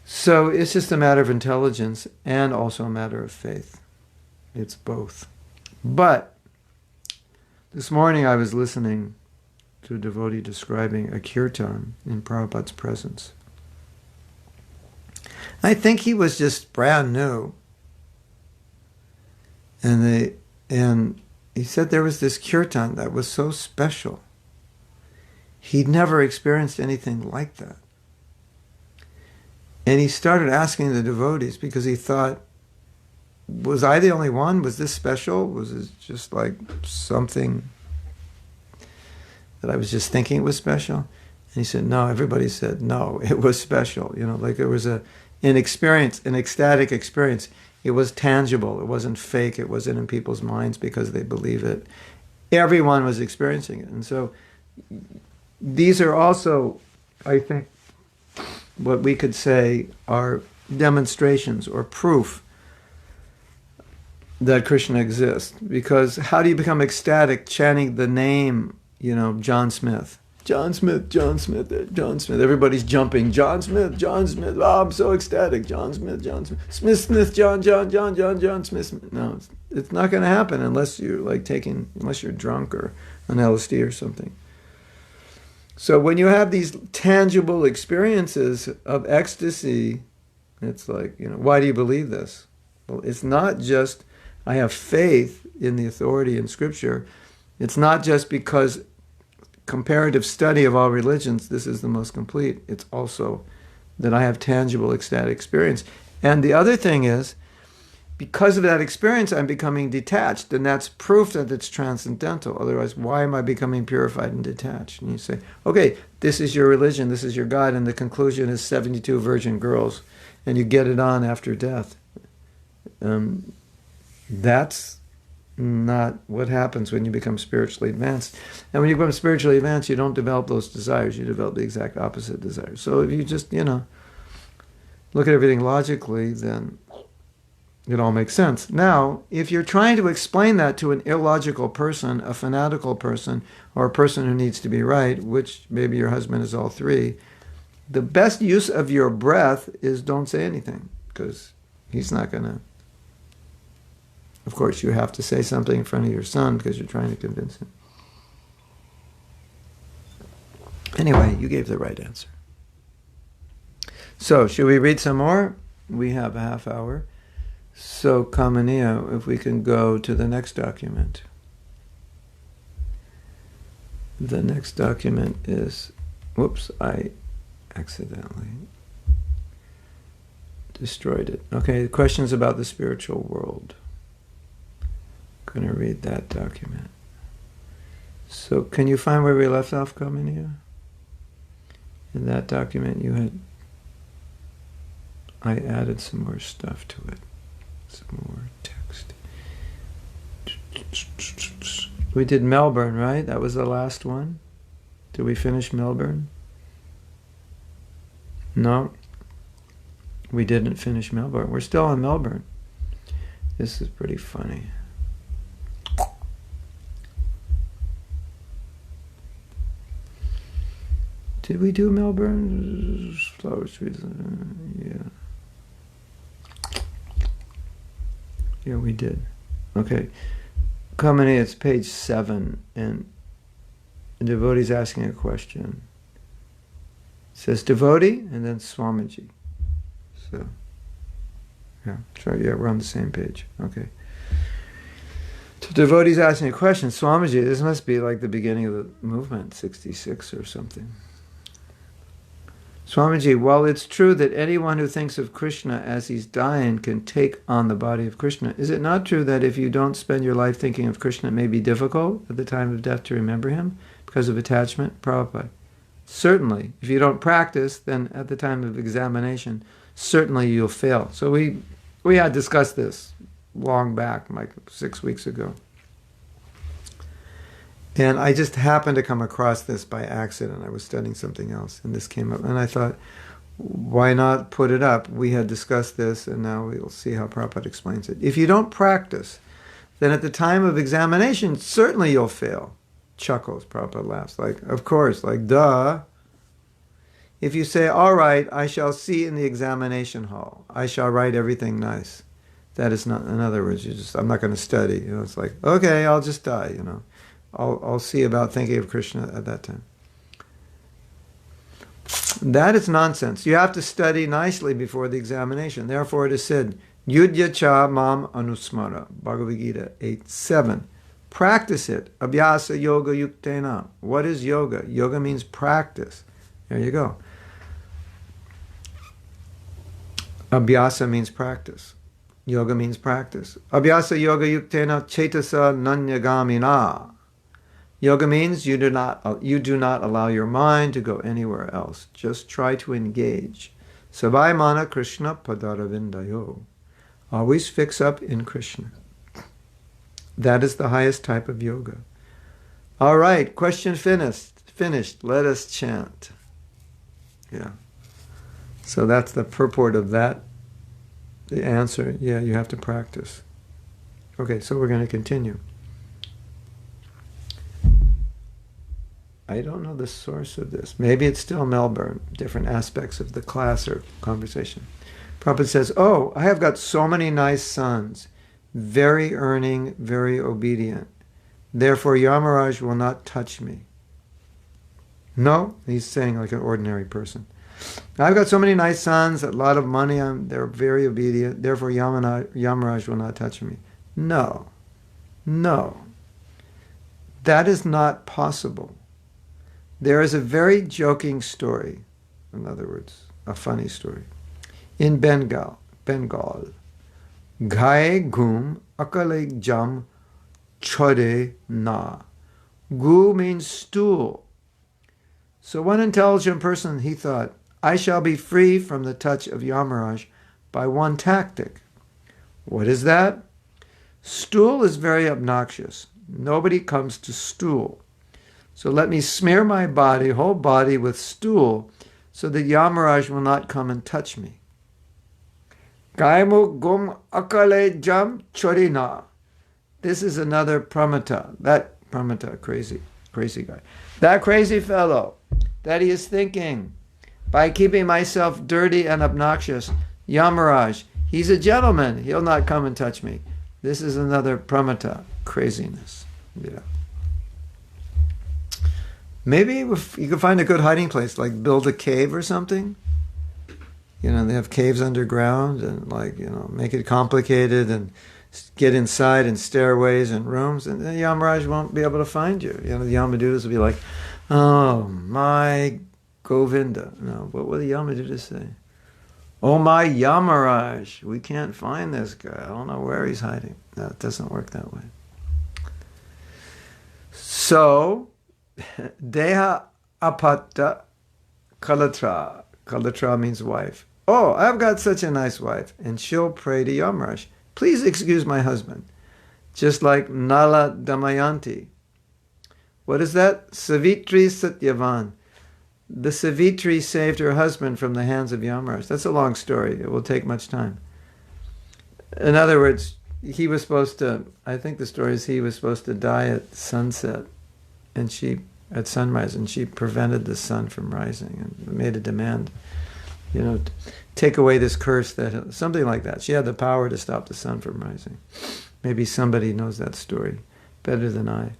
Speaker 1: So it's just a matter of intelligence and also a matter of faith. It's both. But this morning I was listening to a devotee describing a kirtan in Prabhupada's presence. I think he was just brand new. And he said there was this kirtan that was so special. He'd never experienced anything like that. And he started asking the devotees because he thought, was I the only one? Was this special? Was it just like something that I was just thinking was special? And he said, no, everybody said, no, it was special. Like it was an experience, an ecstatic experience. It was tangible. It wasn't fake. It wasn't in people's minds because they believe it. Everyone was experiencing it. And so these are also, I think, what we could say are demonstrations or proof that Krishna exists. Because how do you become ecstatic chanting the name, John Smith? John Smith, John Smith, John Smith. Everybody's jumping. John Smith, John Smith. Oh, I'm so ecstatic. John Smith, John Smith. Smith, Smith, John, John, John, John, John Smith, Smith. No, it's not going to happen unless you're unless you're drunk or on LSD or something. So when you have these tangible experiences of ecstasy, it's like, why do you believe this? Well, it's not just I have faith in the authority in Scripture. It's not just because comparative study of all religions, this is the most complete. It's also that I have tangible ecstatic experience. And the other thing is, because of that experience, I'm becoming detached, and that's proof that it's transcendental. Otherwise, why am I becoming purified and detached? And you say, okay, this is your religion, this is your God, and the conclusion is 72 virgin girls, and you get it on after death. That's not what happens when you become spiritually advanced. And when you become spiritually advanced, you don't develop those desires, you develop the exact opposite desires. So if you just, look at everything logically, then it all makes sense. Now, if you're trying to explain that to an illogical person, a fanatical person, or a person who needs to be right, which maybe your husband is all three, the best use of your breath is don't say anything, because he's not going to. Of course, you have to say something in front of your son because you're trying to convince him. Anyway, you gave the right answer. So, should we read some more? We have a half hour. So, Kamaniya, if we can go to the next document. The next document is, whoops, I accidentally destroyed it. Okay, questions about the spiritual world. I'm going to read that document. So, can you find where we left off, Kamaniya? In that document I added some more stuff to it. Some more text. We did Melbourne, right? That was the last one. Did we finish Melbourne? No. We didn't finish Melbourne. We're still on Melbourne. This is pretty funny. Did we do Melbourne? Flower Street. Yeah. Yeah, we did. Okay. Kamani, it's page 7, and the devotee's asking a question. says devotee and then Swamiji. So, yeah, we're on the same page. Okay. So devotee's asking a question. Swamiji, this must be like the beginning of the movement, 66 or something. Swamiji, while it's true that anyone who thinks of Krishna as he's dying can take on the body of Krishna, is it not true that if you don't spend your life thinking of Krishna, it may be difficult at the time of death to remember him because of attachment? Prabhupada. Certainly. If you don't practice, then at the time of examination, certainly you'll fail. So we had discussed this long back, like 6 weeks ago. And I just happened to come across this by accident. I was studying something else, and this came up. And I thought, why not put it up? We had discussed this, and now we'll see how Prabhupada explains it. If you don't practice, then at the time of examination, certainly you'll fail. Chuckles, Prabhupada laughs. Like, of course, like, duh. If you say, all right, I shall see in the examination hall. I shall write everything nice. That is not, in other words, I'm not going to study. It's like, okay, I'll just die, I'll see about thinking of Krishna at that time. That is nonsense. You have to study nicely before the examination. Therefore, it is said, Yudya cha mam anusmara, Bhagavad Gita 8:7. Practice it. Abhyasa yoga yuktena. What is yoga? Yoga means practice. There you go. Abhyasa means practice. Yoga means practice. Abhyasa yoga yuktena cetasa nanyagamina. Yoga means you do not allow your mind to go anywhere else. Just try to engage. Savai mana Krishna padaravindayo. Always fix up in Krishna. That is the highest type of yoga. All right, question finished. Let us chant. Yeah. So that's the purport of that. The answer, yeah, you have to practice. Okay, so we're going to continue. I don't know the source of this. Maybe it's still Melbourne, different aspects of the class or conversation. Prabhupada says, oh, I have got so many nice sons, very earning, very obedient. Therefore, Yamaraj will not touch me. No, he's saying like an ordinary person. I've got so many nice sons, a lot of money, they're very obedient, therefore Yamaraj will not touch me. No. That is not possible. There is a very joking story, in other words, a funny story. In Bengal, Gaye gum akale jam chode na. Gu means stool. So one intelligent person, he thought, I shall be free from the touch of Yamaraj by one tactic. What is that? Stool is very obnoxious. Nobody comes to stool. So let me smear my whole body with stool, so that Yamaraj will not come and touch me. Gaimu gum akale jam chorina. This is another pramata. That pramata, crazy guy. That crazy fellow, that he is thinking, by keeping myself dirty and obnoxious, Yamaraj, he's a gentleman, he'll not come and touch me. This is another pramata, craziness. Yeah. Maybe if you could find a good hiding place, like build a cave or something. They have caves underground and make it complicated and get inside in stairways and rooms, and then Yamaraj won't be able to find you. The Yamadutas will be like, oh, my Govinda. No, what will the Yamadutas say? Oh, my Yamaraj, we can't find this guy. I don't know where he's hiding. No, it doesn't work that way. So, Deha apatta kalatra. Kalatra means wife. Oh, I've got such a nice wife. And she'll pray to Yamaraj, please excuse my husband. Just like Nala Damayanti. What is that? Savitri Satyavan. The Savitri saved her husband from the hands of Yamaraj. That's a long story. It will take much time. In other words, he was supposed to, I think the story is he was supposed to die at sunset, and at sunrise, and she prevented the sun from rising and made a demand, take away this curse, something like that. She had the power to stop the sun from rising. Maybe somebody knows that story better than I.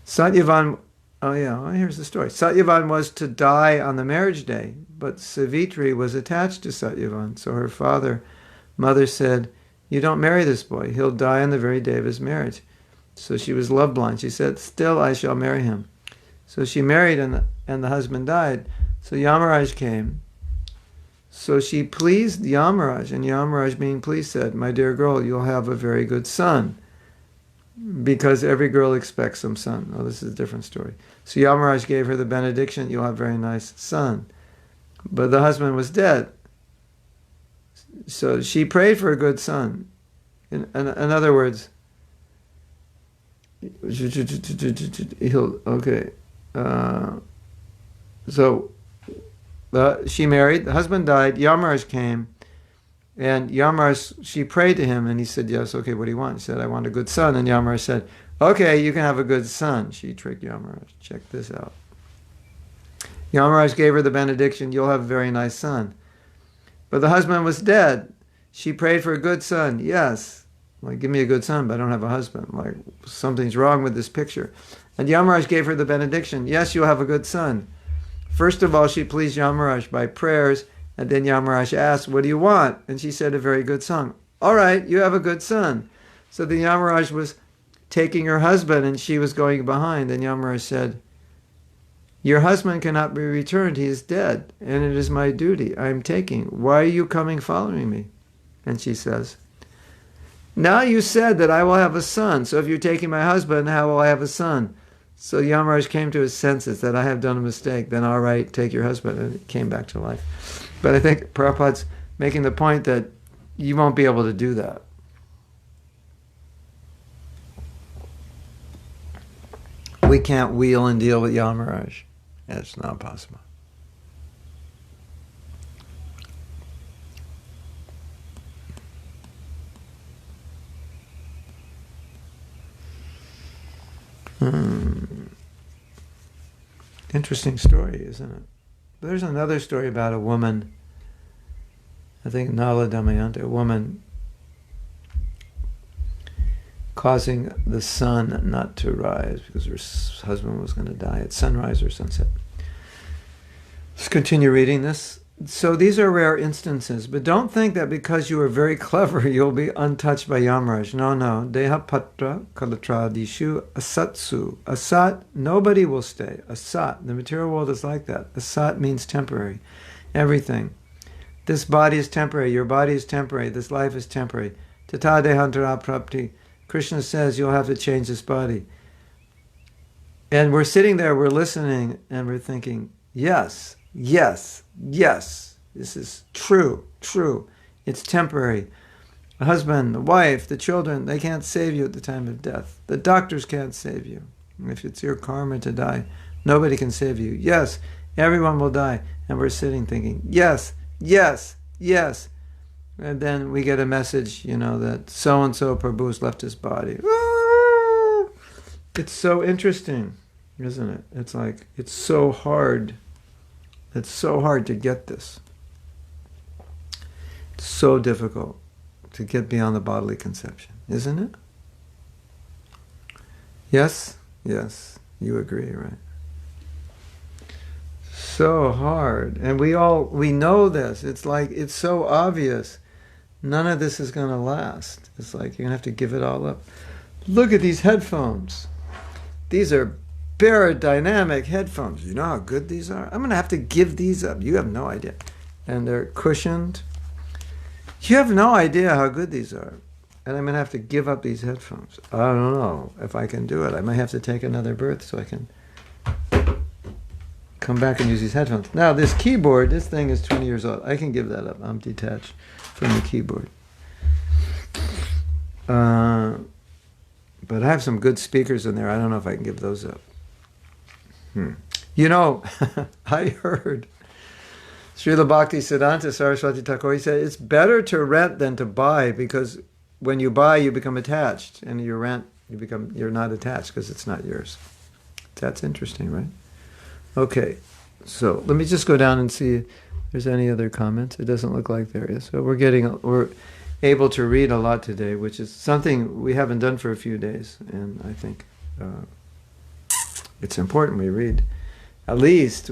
Speaker 1: Satyavan Oh yeah, well, here's the story. Satyavan was to die on the marriage day, but Savitri was attached to Satyavan. So her mother said, "You don't marry this boy. He'll die on the very day of his marriage." So she was love blind. She said, "Still, I shall marry him." So she married, and the husband died. So Yamaraj came. So she pleased Yamaraj, and Yamaraj, being pleased, said, "My dear girl, you'll have a very good son." Because every girl expects some son. Oh, this is a different story. So Yamaraj gave her the benediction, "You'll have a very nice son." But the husband was dead. So she prayed for a good son. In other words, okay. So she married, the husband died, Yamaraj came, and Yamaraj, she prayed to him, and he said, "Yes, okay, what do you want?" He said, "I want a good son." And Yamaraj said, "Okay, you can have a good son." She tricked Yamaraj. Check this out. Yamaraj gave her the benediction, "You'll have a very nice son." But the husband was dead. She prayed for a good son. Yes. Like, give me a good son, but I don't have a husband. Like, something's wrong with this picture. And Yamaraj gave her the benediction. Yes, you'll have a good son. First of all, she pleased Yamaraj by prayers, and then Yamaraj asked, "What do you want?" And she said, "A very good son." "All right, you have a good son." So the Yamaraj was taking her husband, and she was going behind. And Yamaraj said, "Your husband cannot be returned. He is dead, and it is my duty. I am taking. Why are you coming following me?" And she says, "Now you said that I will have a son, so if you're taking my husband, how will I have a son?" So Yamaraj came to his senses that I have done a mistake. Then all right, take your husband. And he came back to life. But I think Prabhupada's making the point that you won't be able to do that. We can't wheel and deal with Yamaraj. It's not possible. Interesting story, isn't it? There's another story about a woman, I think Nala Damayanti, a woman causing the sun not to rise because her husband was going to die at sunrise or sunset. Let's continue reading this. So these are rare instances, but don't think that because you are very clever, you'll be untouched by Yamaraj. No. Deha patra kalatradishu asatsu. Asat, nobody will stay. Asat, the material world is like that. Asat means temporary. Everything. This body is temporary. Your body is temporary. This life is temporary. Tata dehantara prapti. Krishna says you'll have to change this body. And we're sitting there, we're listening, and we're thinking, yes. This is true. It's temporary. The husband, the wife, the children, they can't save you at the time of death. The doctors can't save you. If it's your karma to die, nobody can save you. Yes, everyone will die. And we're sitting thinking, yes. And then we get a message, that so-and-so Prabhu's left his body. Ah! It's so interesting, isn't it? It's like, it's so hard. It's so hard to get this. It's so difficult to get beyond the bodily conception, isn't it? Yes, you agree, right? So hard. And we know this. It's like, it's so obvious. None of this is going to last. It's like you're going to have to give it all up. Look at these headphones. These are Barodynamic headphones. You know how good these are? I'm going to have to give these up. You have no idea. And they're cushioned. You have no idea how good these are. And I'm going to have to give up these headphones. I don't know if I can do it. I might have to take another birth so I can come back and use these headphones. Now, this keyboard, this thing is 20 years old. I can give that up. I'm detached from the keyboard. But I have some good speakers in there. I don't know if I can give those up. I heard Srila Bhakti Siddhanta Saraswati Thakur, he said, it's better to rent than to buy, because when you buy, you become attached, and you rent, you're not attached because it's not yours. That's interesting, right? Okay, so let me just go down and see if there's any other comments. It doesn't look like there is. So we're able to read a lot today, which is something we haven't done for a few days, and I think It's important we read. At least,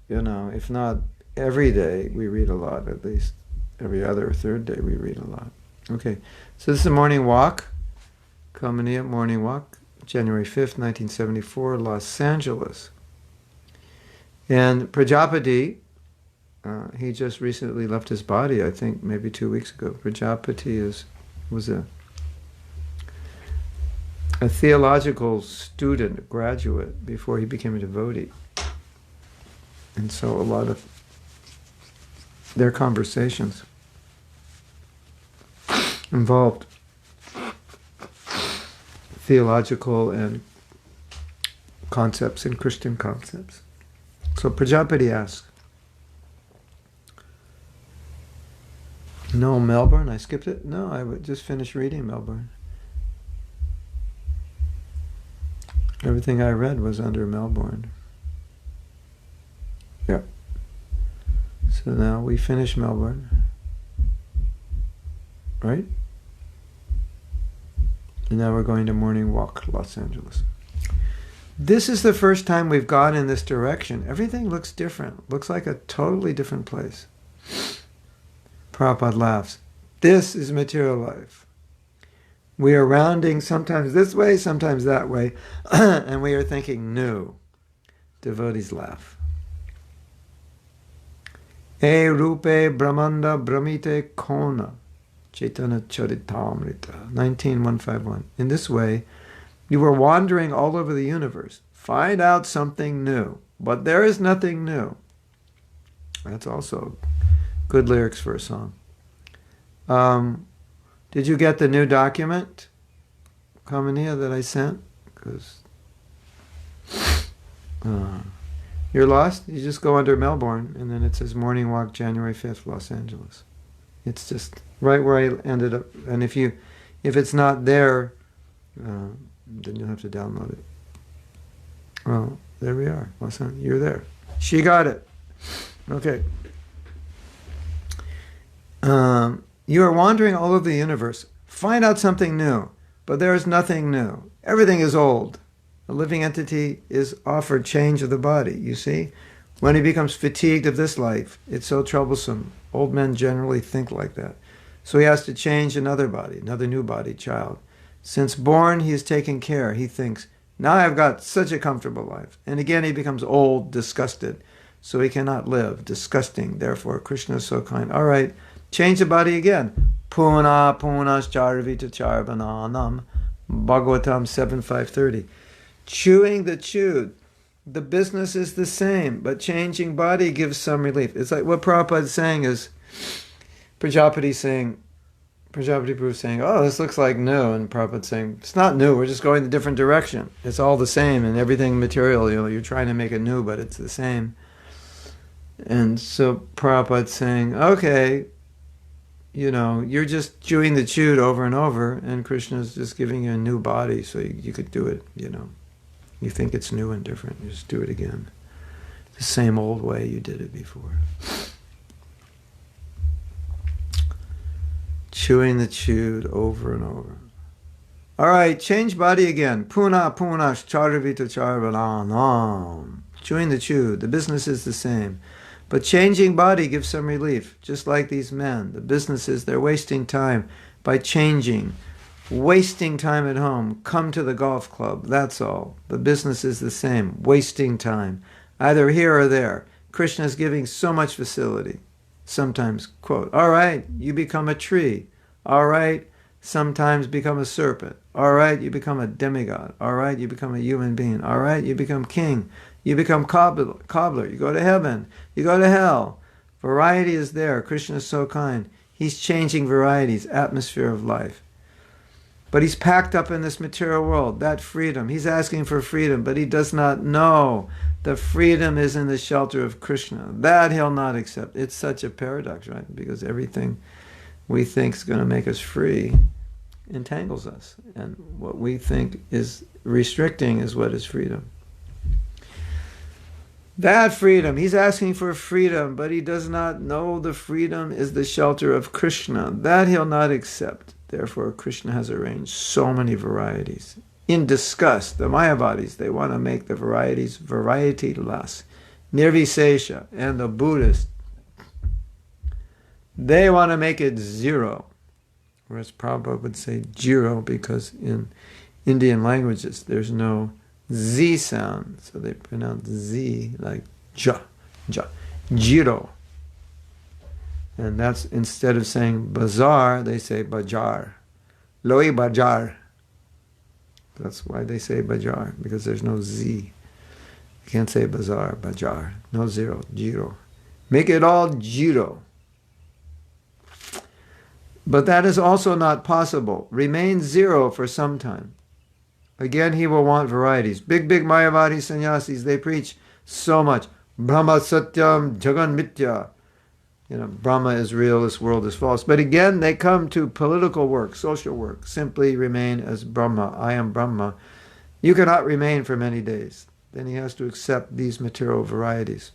Speaker 1: if not every day, we read a lot. At least every other or third day, we read a lot. Okay, so this is a morning walk. Kamaniya morning walk, January 5th, 1974, Los Angeles. And Prajapati, he just recently left his body, I think maybe 2 weeks ago. Prajapati was a theological student, a graduate, before he became a devotee. And so a lot of their conversations involved theological and concepts and Christian concepts. So Prajapati asks, no, Melbourne, I skipped it? No, I would just finish reading Melbourne. Everything I read was under Melbourne. Yeah. So now we finish Melbourne. Right? And now we're going to morning walk, Los Angeles. This is the first time we've gone in this direction. Everything looks different. Looks like a totally different place. Prabhupada laughs. This is material life. We are rounding sometimes this way, sometimes that way, and we are thinking new. Devotees laugh. E rupe brahmanda brahmite kona. Chaitanya Charitamrita, 19:151. In this way, you are wandering all over the universe. Find out something new. But there is nothing new. That's also good lyrics for a song. Did you get the new document, Kamaniya, that I sent? Because you're lost? You just go under Melbourne, and then it says Morning Walk, January 5th, Los Angeles. It's just right where I ended up. And if it's not there, then you'll have to download it. Well, there we are. You're there. She got it. Okay. You are wandering all over the universe. Find out something new. But there is nothing new. Everything is old. A living entity is offered change of the body, you see? When he becomes fatigued of this life, it's so troublesome. Old men generally think like that. So he has to change another body, another new body, child. Since born, he is taking care. He thinks, now I've got such a comfortable life. And again, he becomes old, disgusted. So he cannot live. Disgusting. Therefore, Krishna is so kind. All right, change the body again. Puna punas charvita charvananam. Bhagavatam 7.530. Chewing the chewed. The business is the same, but changing body gives some relief. It's like what Prabhupada is saying is, Prajapati Prabhu saying, oh, this looks like new, and Prabhupada saying, it's not new, we're just going a different direction. It's all the same, and everything material, you're trying to make it new, but it's the same. And so Prabhupada's saying, okay, you're just chewing the chewed over and over, and Krishna's just giving you a new body, so you could do it, You think it's new and different, you just do it again. The same old way you did it before. Chewing the chewed over and over. All right, change body again. Puna charvita charvanam. Chewing the chewed. The business is the same. But changing body gives some relief, just like these men. The business is they're wasting time by changing. Wasting time at home. Come to the golf club. That's all. The business is the same. Wasting time. Either here or there. Krishna is giving so much facility. Sometimes, quote, all right, you become a tree. All right, sometimes become a serpent. All right, you become a demigod. All right, you become a human being. All right, you become king. You become cobbler. You go to heaven. You go to hell. Variety is there. Krishna is so kind. He's changing varieties, atmosphere of life. But he's packed up in this material world, that freedom. He's asking for freedom, but he does not know the freedom is in the shelter of Krishna. That he'll not accept. It's such a paradox, right? Because everything we think is going to make us free entangles us. And what we think is restricting is what is freedom. That freedom, he's asking for freedom, but he does not know the freedom is the shelter of Krishna. That he'll not accept. Therefore, Krishna has arranged so many varieties. in disgust. The Mayavadis, they want to make the varieties variety-less. Nirvisesha and the Buddhists, they want to make it zero. Whereas Prabhupada would say jiro, because in Indian languages there's no Z sound. So they pronounce Z like ja, jiro. And that's, instead of saying bazaar, they say bajar. Loi bajar. That's why they say bajar, because there's no Z. You can't say bazaar, bajar. No zero, jiro. Make it all jiro. But that is also not possible. Remain zero for some time. Again, he will want varieties. Big Mayavadi sannyasis, they preach so much. Brahma Satyam Jagan Mitya. Brahma is real, this world is false. But again, they come to political work, social work. Simply remain as Brahma. I am Brahma. You cannot remain for many days. Then he has to accept these material varieties.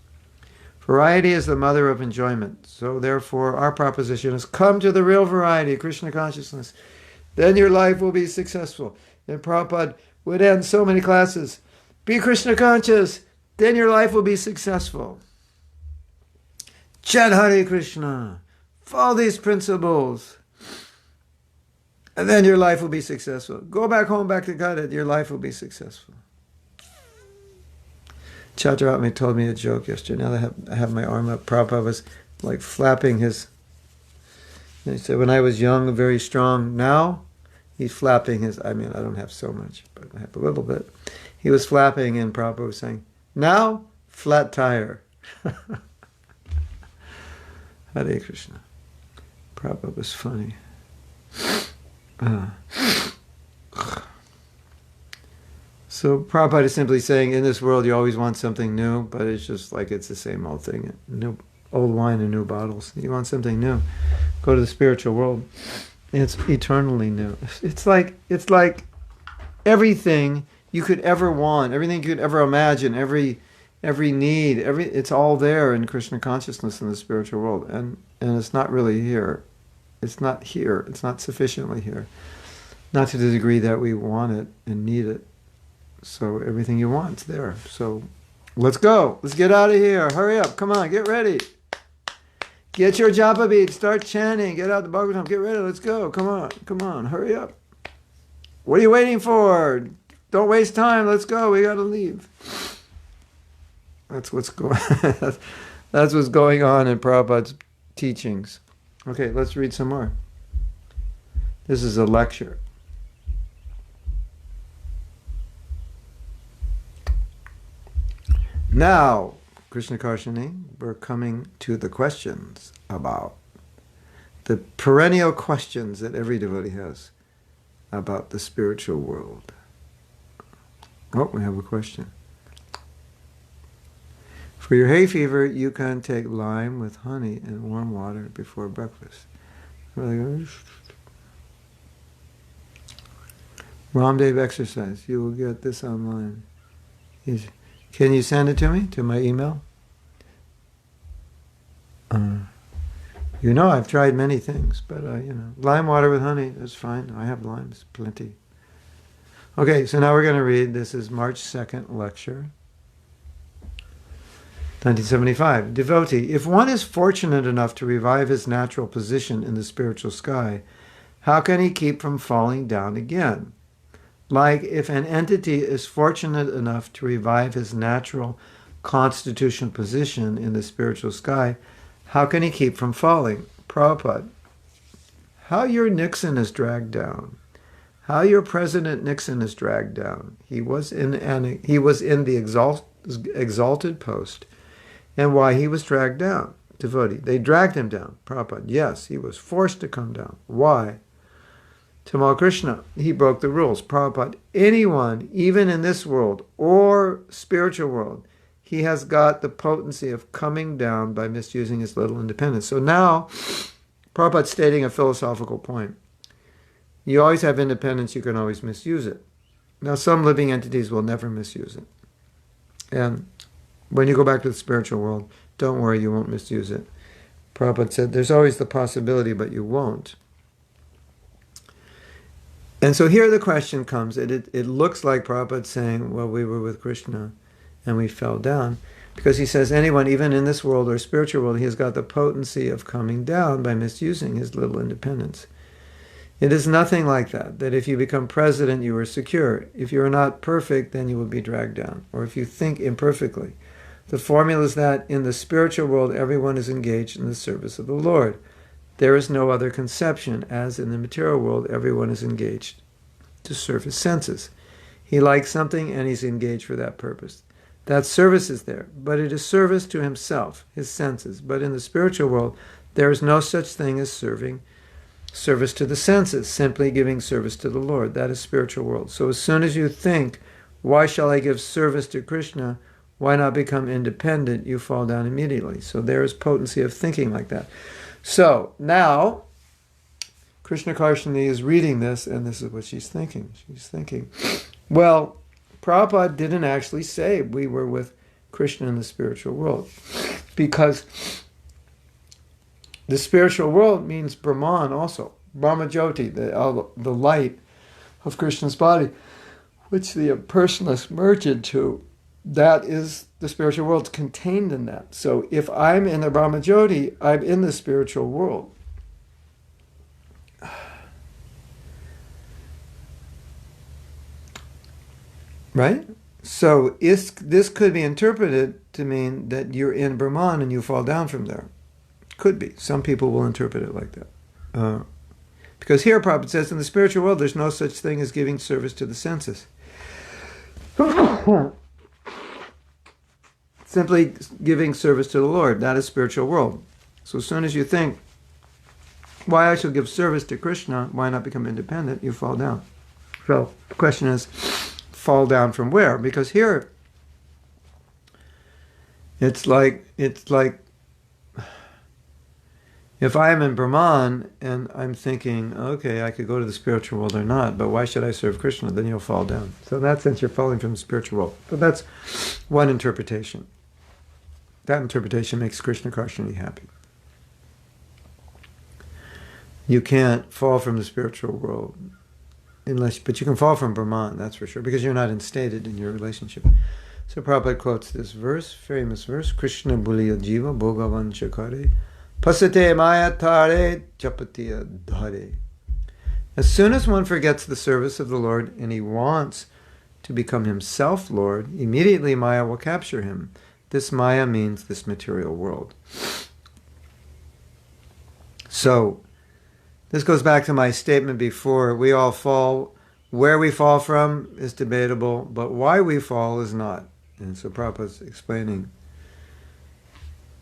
Speaker 1: Variety is the mother of enjoyment. So therefore, our proposition is come to the real variety, Krishna consciousness. Then your life will be successful. And Prabhupada would end so many classes. Be Krishna conscious. Then your life will be successful. Chant Hare Krishna. Follow these principles. And then your life will be successful. Go back home, back to Godhead. Your life will be successful. Chaturapani told me a joke yesterday. Now that I have my arm up, Prabhupada was like flapping his... He said, when I was young, very strong. Now, he's flapping his... I don't have so much, but I have a little bit. He was flapping, and Prabhupada was saying, now, flat tire. Hare Krishna. Prabhupada was funny. So Prabhupada is simply saying, in this world you always want something new, but it's just like it's the same old thing. New, old wine in new bottles. You want something new. Go to the spiritual world. It's eternally new. It's like everything you could ever want, everything you could ever imagine, every need, it's all there in Krishna consciousness in the spiritual world. And it's not really here. It's not here. It's not sufficiently here. Not to the degree that we want it and need it. So everything you want is there. So let's go. Let's get out of here. Hurry up. Come on. Get ready. Get your japa bead. Start chanting. Get out the Bhagavatam. Get ready. Let's go. Come on. Come on. Hurry up. What are you waiting for? Don't waste time. Let's go. We got to leave. That's what's going That's what's going on in Prabhupada's teachings. Okay, let's read some more. This is a lecture. Now, Krishna Karshani, we're coming to the questions about the perennial questions that every devotee has about the spiritual world. Oh, we have a question. For your hay fever, you can take lime with honey and warm water before breakfast. Ramdev exercise. You will get this online. Can you send it to me, to my email? I've tried many things, but, lime water with honey is fine. I have limes, plenty. Okay, so now we're going to read. This is March 2nd lecture, 1975. Devotee, if one is fortunate enough to revive his natural position in the spiritual sky, how can he keep from falling down again? Like if an entity is fortunate enough to revive his natural constitutional position in the spiritual sky, how can he keep from falling? Prabhupada, how your Nixon is dragged down. How your President Nixon is dragged down. He was in the exalted post, and why he was dragged down. Devotee, they dragged him down. Prabhupada, yes, he was forced to come down. Why? Tamal Krishna, he broke the rules. Prabhupada, anyone, even in this world or spiritual world, he has got the potency of coming down by misusing his little independence. So now, Prabhupada's stating a philosophical point. You always have independence, you can always misuse it. Now, some living entities will never misuse it. And when you go back to the spiritual world, don't worry, you won't misuse it. Prabhupada said, there's always the possibility, but you won't. And so here the question comes. It looks like Prabhupada saying, well, we were with Krishna and we fell down. Because he says anyone, even in this world or spiritual world, he has got the potency of coming down by misusing his little independence. It is nothing like that, that if you become president, you are secure. If you are not perfect, then you will be dragged down. Or if you think imperfectly. The formula is that in the spiritual world, everyone is engaged in the service of the Lord. There is no other conception, as in the material world, everyone is engaged to serve his senses. He likes something and he's engaged for that purpose. That service is there, but it is service to himself, his senses. But in the spiritual world, there is no such thing as service to the senses, simply giving service to the Lord. That is spiritual world. So as soon as you think, why shall I give service to Krishna? Why not become independent? You fall down immediately. So there is potency of thinking like that. So now, Krishna Karshini is reading this, and this is what she's thinking. She's thinking, well, Prabhupada didn't actually say we were with Krishna in the spiritual world, because the spiritual world means Brahman also, Brahma Jyoti, the light of Krishna's body, which the impersonalists merge into. That is the spiritual world contained in that. So if I'm in the Brahma Jyoti, I'm in the spiritual world. Right? So this could be interpreted to mean that you're in Brahman and you fall down from there. Could be. Some people will interpret it like that. Because here Prabhupada says, in the spiritual world, there's no such thing as giving service to the senses. Simply giving service to the Lord. That is spiritual world. So as soon as you think, why I shall give service to Krishna, why not become independent, you fall down. So the question is, fall down from where? Because here, it's like if I am in Brahman and I'm thinking, okay, I could go to the spiritual world or not, but why should I serve Krishna? Then you'll fall down. So in that sense, you're falling from the spiritual world. But that's one interpretation. That interpretation makes Krishna Karshini happy. You can't fall from the spiritual world but you can fall from Brahman, that's for sure, because you're not instated in your relationship. So Prabhupada quotes this verse, famous verse, Krishna buliya jiva bhogavan chakare pasate maya tare chapatiya dhare. As soon as one forgets the service of the Lord and he wants to become himself Lord, immediately Maya will capture him. This Maya means this material world. So, this goes back to my statement before. We all fall. Where we fall from is debatable, but why we fall is not. And so Prabhupada's explaining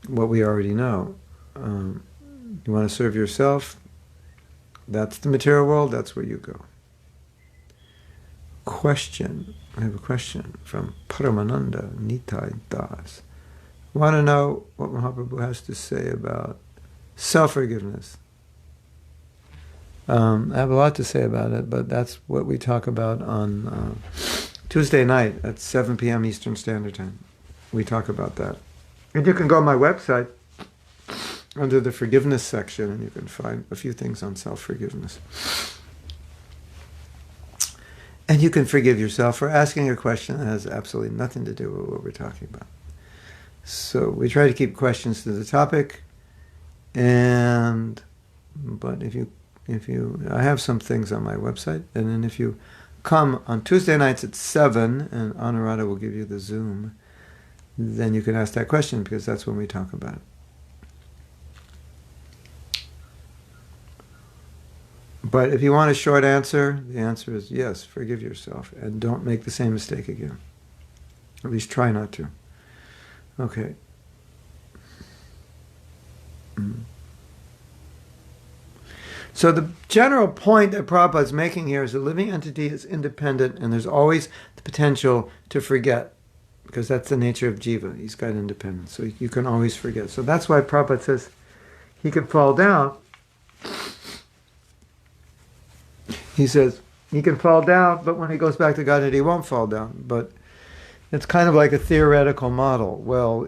Speaker 1: what we already know. You want to serve yourself? That's the material world. That's where you go. Question. I have a question from Paramananda Nitai Das. I want to know what Mahaprabhu has to say about self-forgiveness. I have a lot to say about it, but that's what we talk about on Tuesday night at 7 p.m. Eastern Standard Time. We talk about that. And you can go on my website under the forgiveness section and you can find a few things on self-forgiveness. And you can forgive yourself for asking a question that has absolutely nothing to do with what we're talking about. So we try to keep questions to the topic, but if you I have some things on my website, and then if you come on Tuesday nights at 7, and Anuradha will give you the Zoom, then you can ask that question, because that's when we talk about it. But if you want a short answer, the answer is yes, forgive yourself, and don't make the same mistake again. At least try not to. Okay. So the general point that Prabhupada is making here is a living entity is independent, and there's always the potential to forget, because that's the nature of jiva. He's got independence, so you can always forget. So that's why Prabhupada says he can fall down. He says he can fall down, but when he goes back to Godhead, he won't fall down. But it's kind of like a theoretical model. Well,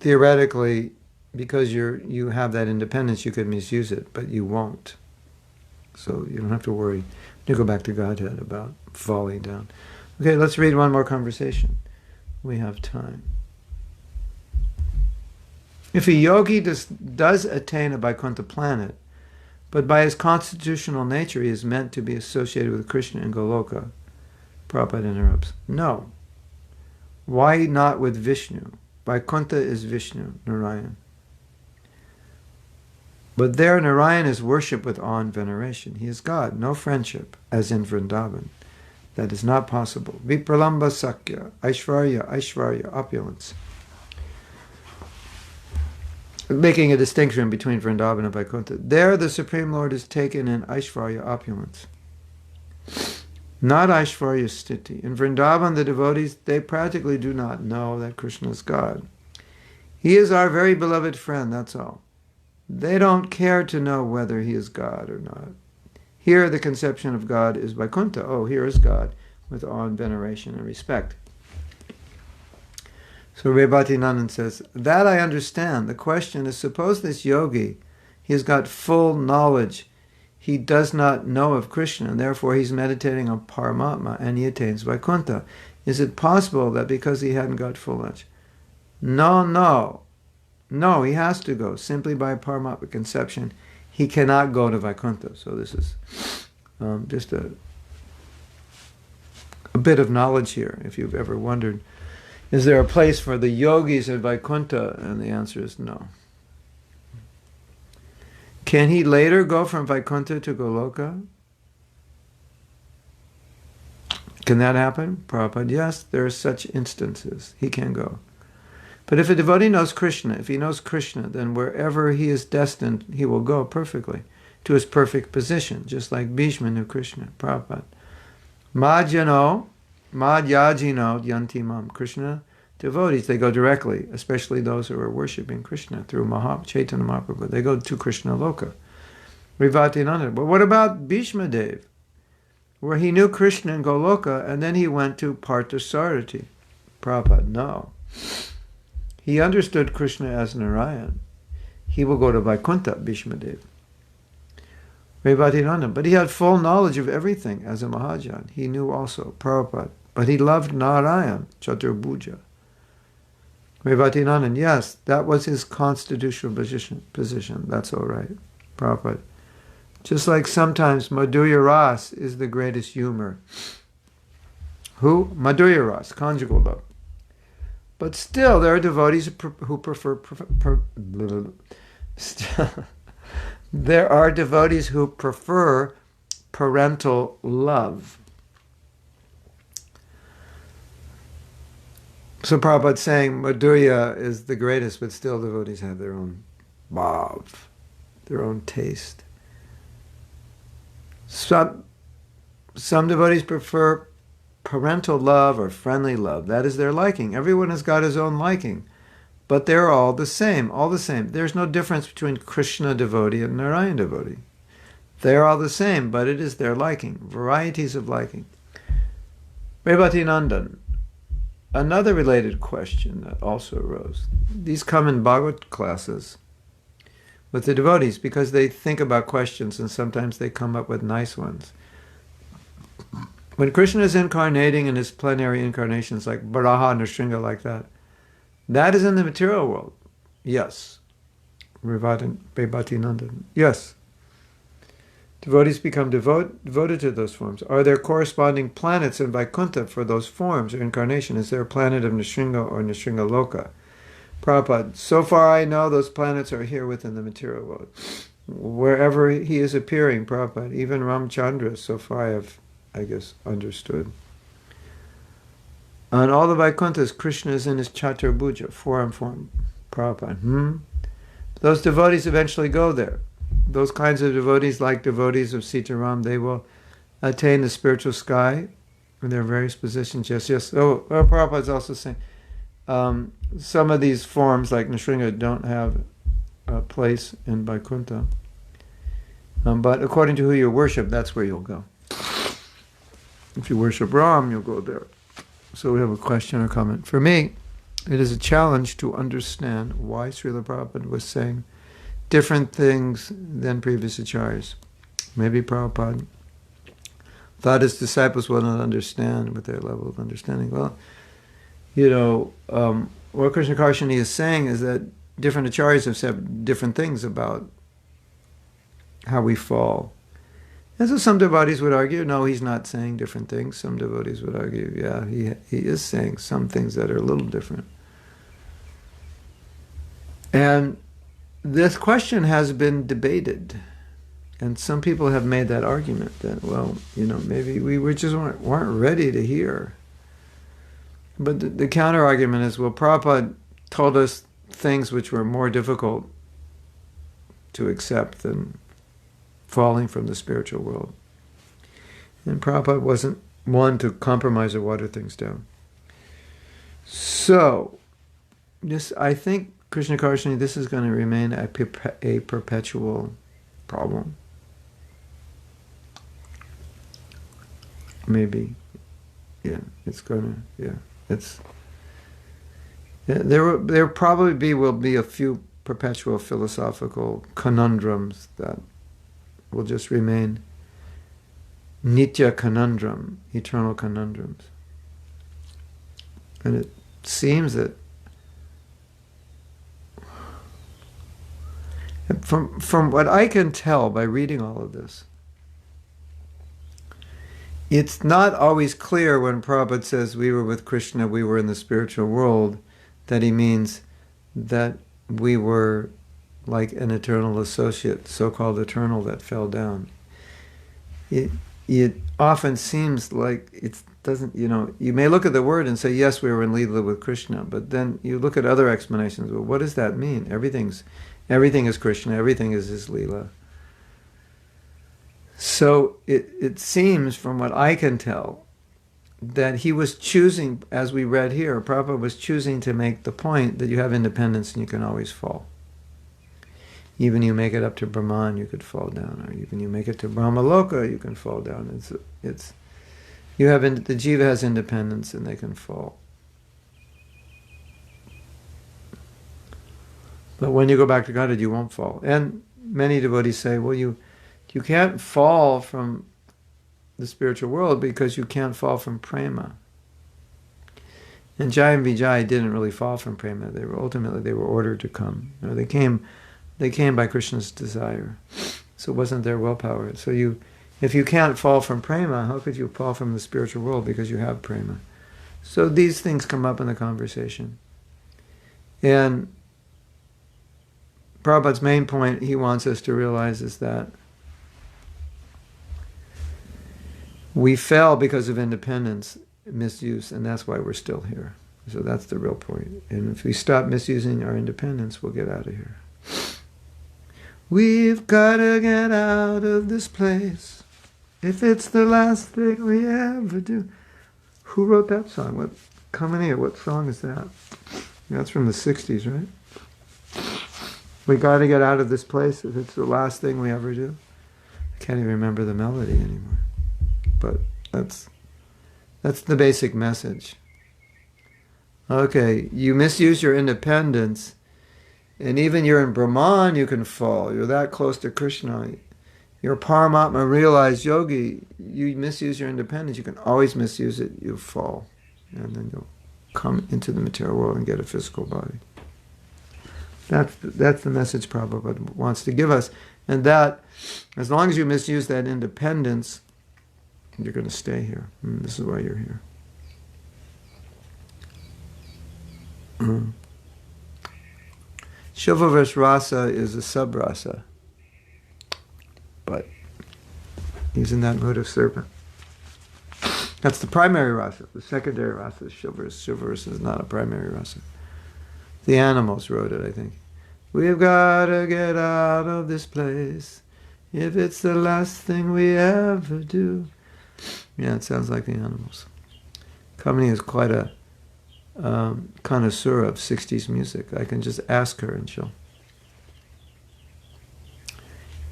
Speaker 1: theoretically, because you have that independence, you could misuse it, but you won't. So you don't have to worry to go back to Godhead about falling down. Okay, let's read one more conversation. We have time. If a yogi does attain a Vaikuntha planet, but by his constitutional nature he is meant to be associated with Krishna and Goloka, Prabhupada interrupts. No. Why not with Vishnu? Vaikuntha is Vishnu, Narayan. But there Narayan is worshipped with awe and veneration. He is God, no friendship, as in Vrindavan. That is not possible. Vipralamba Sakya, Aishvarya, opulence. Making a distinction between Vrindavan and Vaikuntha. There the Supreme Lord is taken in Aishvarya, opulence. Not Aishvarya Sthiti. In Vrindavan, the devotees, they practically do not know that Krishna is God. He is our very beloved friend, that's all. They don't care to know whether he is God or not. Here the conception of God is Vaikuntha. Oh, here is God, with awe and veneration and respect. So Rebhatinandan says, that I understand. The question is, suppose this yogi, he has got full knowledge. He does not know of Krishna, and therefore he's meditating on Paramatma, and he attains Vaikuntha. Is it possible that because he hadn't got full knowledge? No, he has to go. Simply by Paramatma conception, he cannot go to Vaikuntha. So this is just a bit of knowledge here, if you've ever wondered. Is there a place for the yogis in Vaikuntha? And the answer is no. Can he later go from Vaikuntha to Goloka? Can that happen? Prabhupada, yes, there are such instances. He can go. But if a devotee knows Krishna, if he knows Krishna, then wherever he is destined, he will go perfectly to his perfect position, just like Bhishma knew Krishna. Prabhupada. Madhyano, Madhyajino Yantimam. Krishna devotees, they go directly, especially those who are worshipping Krishna through Chaitanya Mahaprabhu. They go to Krishna Loka. Rivatinanda. But what about Bhishma Dev, where he knew Krishna in Goloka and then he went to Parthasarathi? Prabhupada, no. He understood Krishna as Narayan. He will go to Vaikuntha, Bhishma Dev. Revatinanda. But he had full knowledge of everything as a Mahajan. He knew also Prabhupada. But he loved Narayan, Chaturbhuja. Revatinanda. Yes, that was his constitutional position. That's all right. Prabhupada. Just like sometimes Madhurya Ras is the greatest humor. Who? Madhurya Ras, conjugal love. But still, there are devotees who prefer there are devotees who prefer parental love. So Prabhupada's saying Madhurya is the greatest, but still devotees have their own bhav, their own taste. Some devotees prefer parental love or friendly love. That is their liking. Everyone has got his own liking. But they're all the same, all the same. There's no difference between Krishna devotee and Narayan devotee. They're all the same, but it is their liking, varieties of liking. Rebhatinandan, another related question that also arose. These come in Bhagavad classes with the devotees because they think about questions and sometimes they come up with nice ones. When Krishna is incarnating in his plenary incarnations like Varaha, Nrsimha, like that, that is in the material world. Yes. Rebhatinandan. Yes. Devotees become devoted to those forms. Are there corresponding planets in Vaikuntha for those forms or incarnation? Is there a planet of Nrsimha or Nrsimha Loka? Prabhupada, so far I know those planets are here within the material world. Wherever he is appearing, Prabhupada, even Ramchandra, so far I have, I guess, understood. On all the Vaikunthas, Krishna is in his Chaturbhuja, four-arm form. Prabhupada. Those devotees eventually go there. Those kinds of devotees, like devotees of Sitaram, they will attain the spiritual sky in their various positions. Yes. Oh, Prabhupada is also saying some of these forms, like Nrsimha, don't have a place in Vaikuntha. But according to who you worship, that's where you'll go. If you worship Ram, you'll go there. So we have a question or comment. For me, it is a challenge to understand why Srila Prabhupada was saying different things than previous acharyas. Maybe Prabhupada thought his disciples would not understand with their level of understanding. Well, what Krishna Karshani is saying is that different acharyas have said different things about how we fall. And so some devotees would argue, no, he's not saying different things. Some devotees would argue, yeah, he is saying some things that are a little different. And this question has been debated. And some people have made that argument that, well, maybe we just weren't ready to hear. But the counter argument is, well, Prabhupada told us things which were more difficult to accept than falling from the spiritual world. And Prabhupada wasn't one to compromise or water things down. So, I think, Krishna Karshani, this is going to remain a perpetual problem. Maybe. Yeah, it's going to, yeah. There probably will be a few perpetual philosophical conundrums that will just remain nitya conundrum, eternal conundrums. And it seems that from what I can tell by reading all of this, it's not always clear when Prabhupada says we were with Krishna, we were in the spiritual world, that he means that we were like an eternal associate, so-called eternal, that fell down. It often seems like it doesn't, you may look at the word and say, yes, we were in Leela with Krishna, but then you look at other explanations. Well, what does that mean? Everything is Krishna, everything is his Leela. So it seems, from what I can tell, that he was choosing, as we read here, Prabhupada was choosing to make the point that you have independence and you can always fall. Even you make it up to Brahman, you could fall down, or even you make it to Brahmaloka, you can fall down. The jiva has independence and they can fall. But when you go back to Godhead, you won't fall. And many devotees say, well, you can't fall from the spiritual world because you can't fall from prema. And Jai and Vijay didn't really fall from prema. They were ordered to come. They came by Krishna's desire. So it wasn't their willpower. So if you can't fall from prema, how could you fall from the spiritual world? Because you have prema. So these things come up in the conversation. And Prabhupada's main point he wants us to realize is that we fell because of independence, misuse, and that's why we're still here. So that's the real point. And if we stop misusing our independence, we'll get out of here. We've got to get out of this place if it's the last thing we ever do. Who wrote that song? What song is that? That's from the 60s, right? We got to get out of this place if it's the last thing we ever do. I can't even remember the melody anymore. But that's the basic message. Okay, you misuse your independence, and even you're in Brahman, you can fall. You're that close to Krishna. You're Paramatma realized yogi. You misuse your independence, you can always misuse it. You fall, and then you'll come into the material world and get a physical body. That's the message Prabhupada wants to give us, and that as long as you misuse that independence, you're going to stay here. This is why you're here. Chivalrous rasa is a sub-rasa. But he's in that mood of serpent. That's the primary rasa. The secondary rasa is chivalrous. Chivalrous is not a primary rasa. The animals wrote it, I think. We've got to get out of this place if it's the last thing we ever do. Yeah, it sounds like the animals. Kamini is quite a connoisseur of 60s music. I can just ask her and she'll...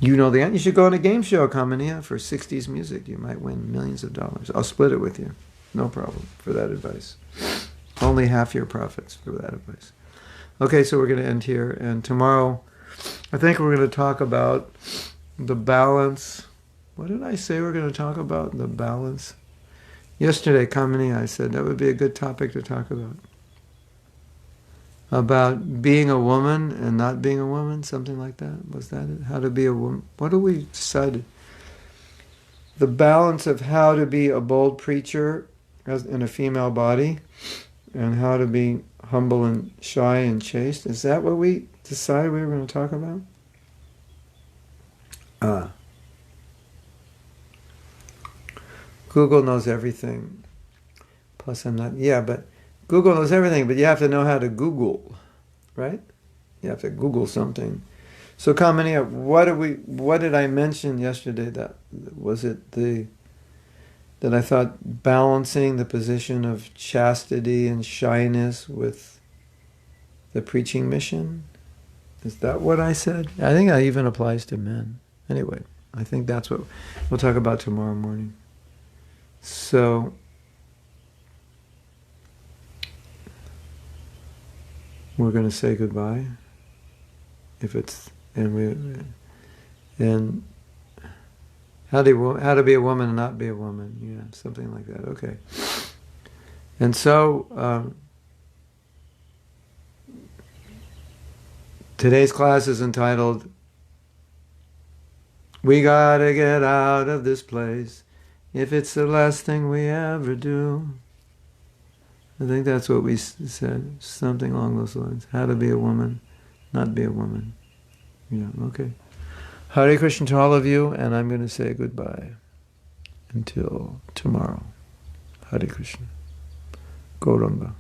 Speaker 1: You know the answer. You should go on a game show, Kamini, for 60s music. You might win millions of dollars. I'll split it with you. No problem for that advice. Only half your profits for that advice. Okay, so we're going to end here. And tomorrow, I think we're going to talk about the balance What did I say we're going to talk about? The balance. Yesterday, Kamini, I said that would be a good topic to talk about. About being a woman and not being a woman, something like that. Was that it? How to be a woman? What do we decide? The balance of how to be a bold preacher in a female body and how to be humble and shy and chaste. Is that what we decided we were going to talk about? Google knows everything. Plus I'm not, but Google knows everything, but you have to know how to Google, right? You have to Google something. So Kamini, what did I mention yesterday? That was it that I thought balancing the position of chastity and shyness with the preaching mission? Is that what I said? I think that even applies to men. Anyway, I think that's what we'll talk about tomorrow morning. So we're going to say goodbye. And how to be a woman and not be a woman. Yeah, something like that. Okay. And so today's class is entitled, "We Gotta Get Out of This Place If It's the Last Thing We Ever Do." I think that's what we said, something along those lines. How to be a woman, not be a woman. Yeah, okay. Hare Krishna to all of you, and I'm going to say goodbye until tomorrow. Hare Krishna. Gauranga.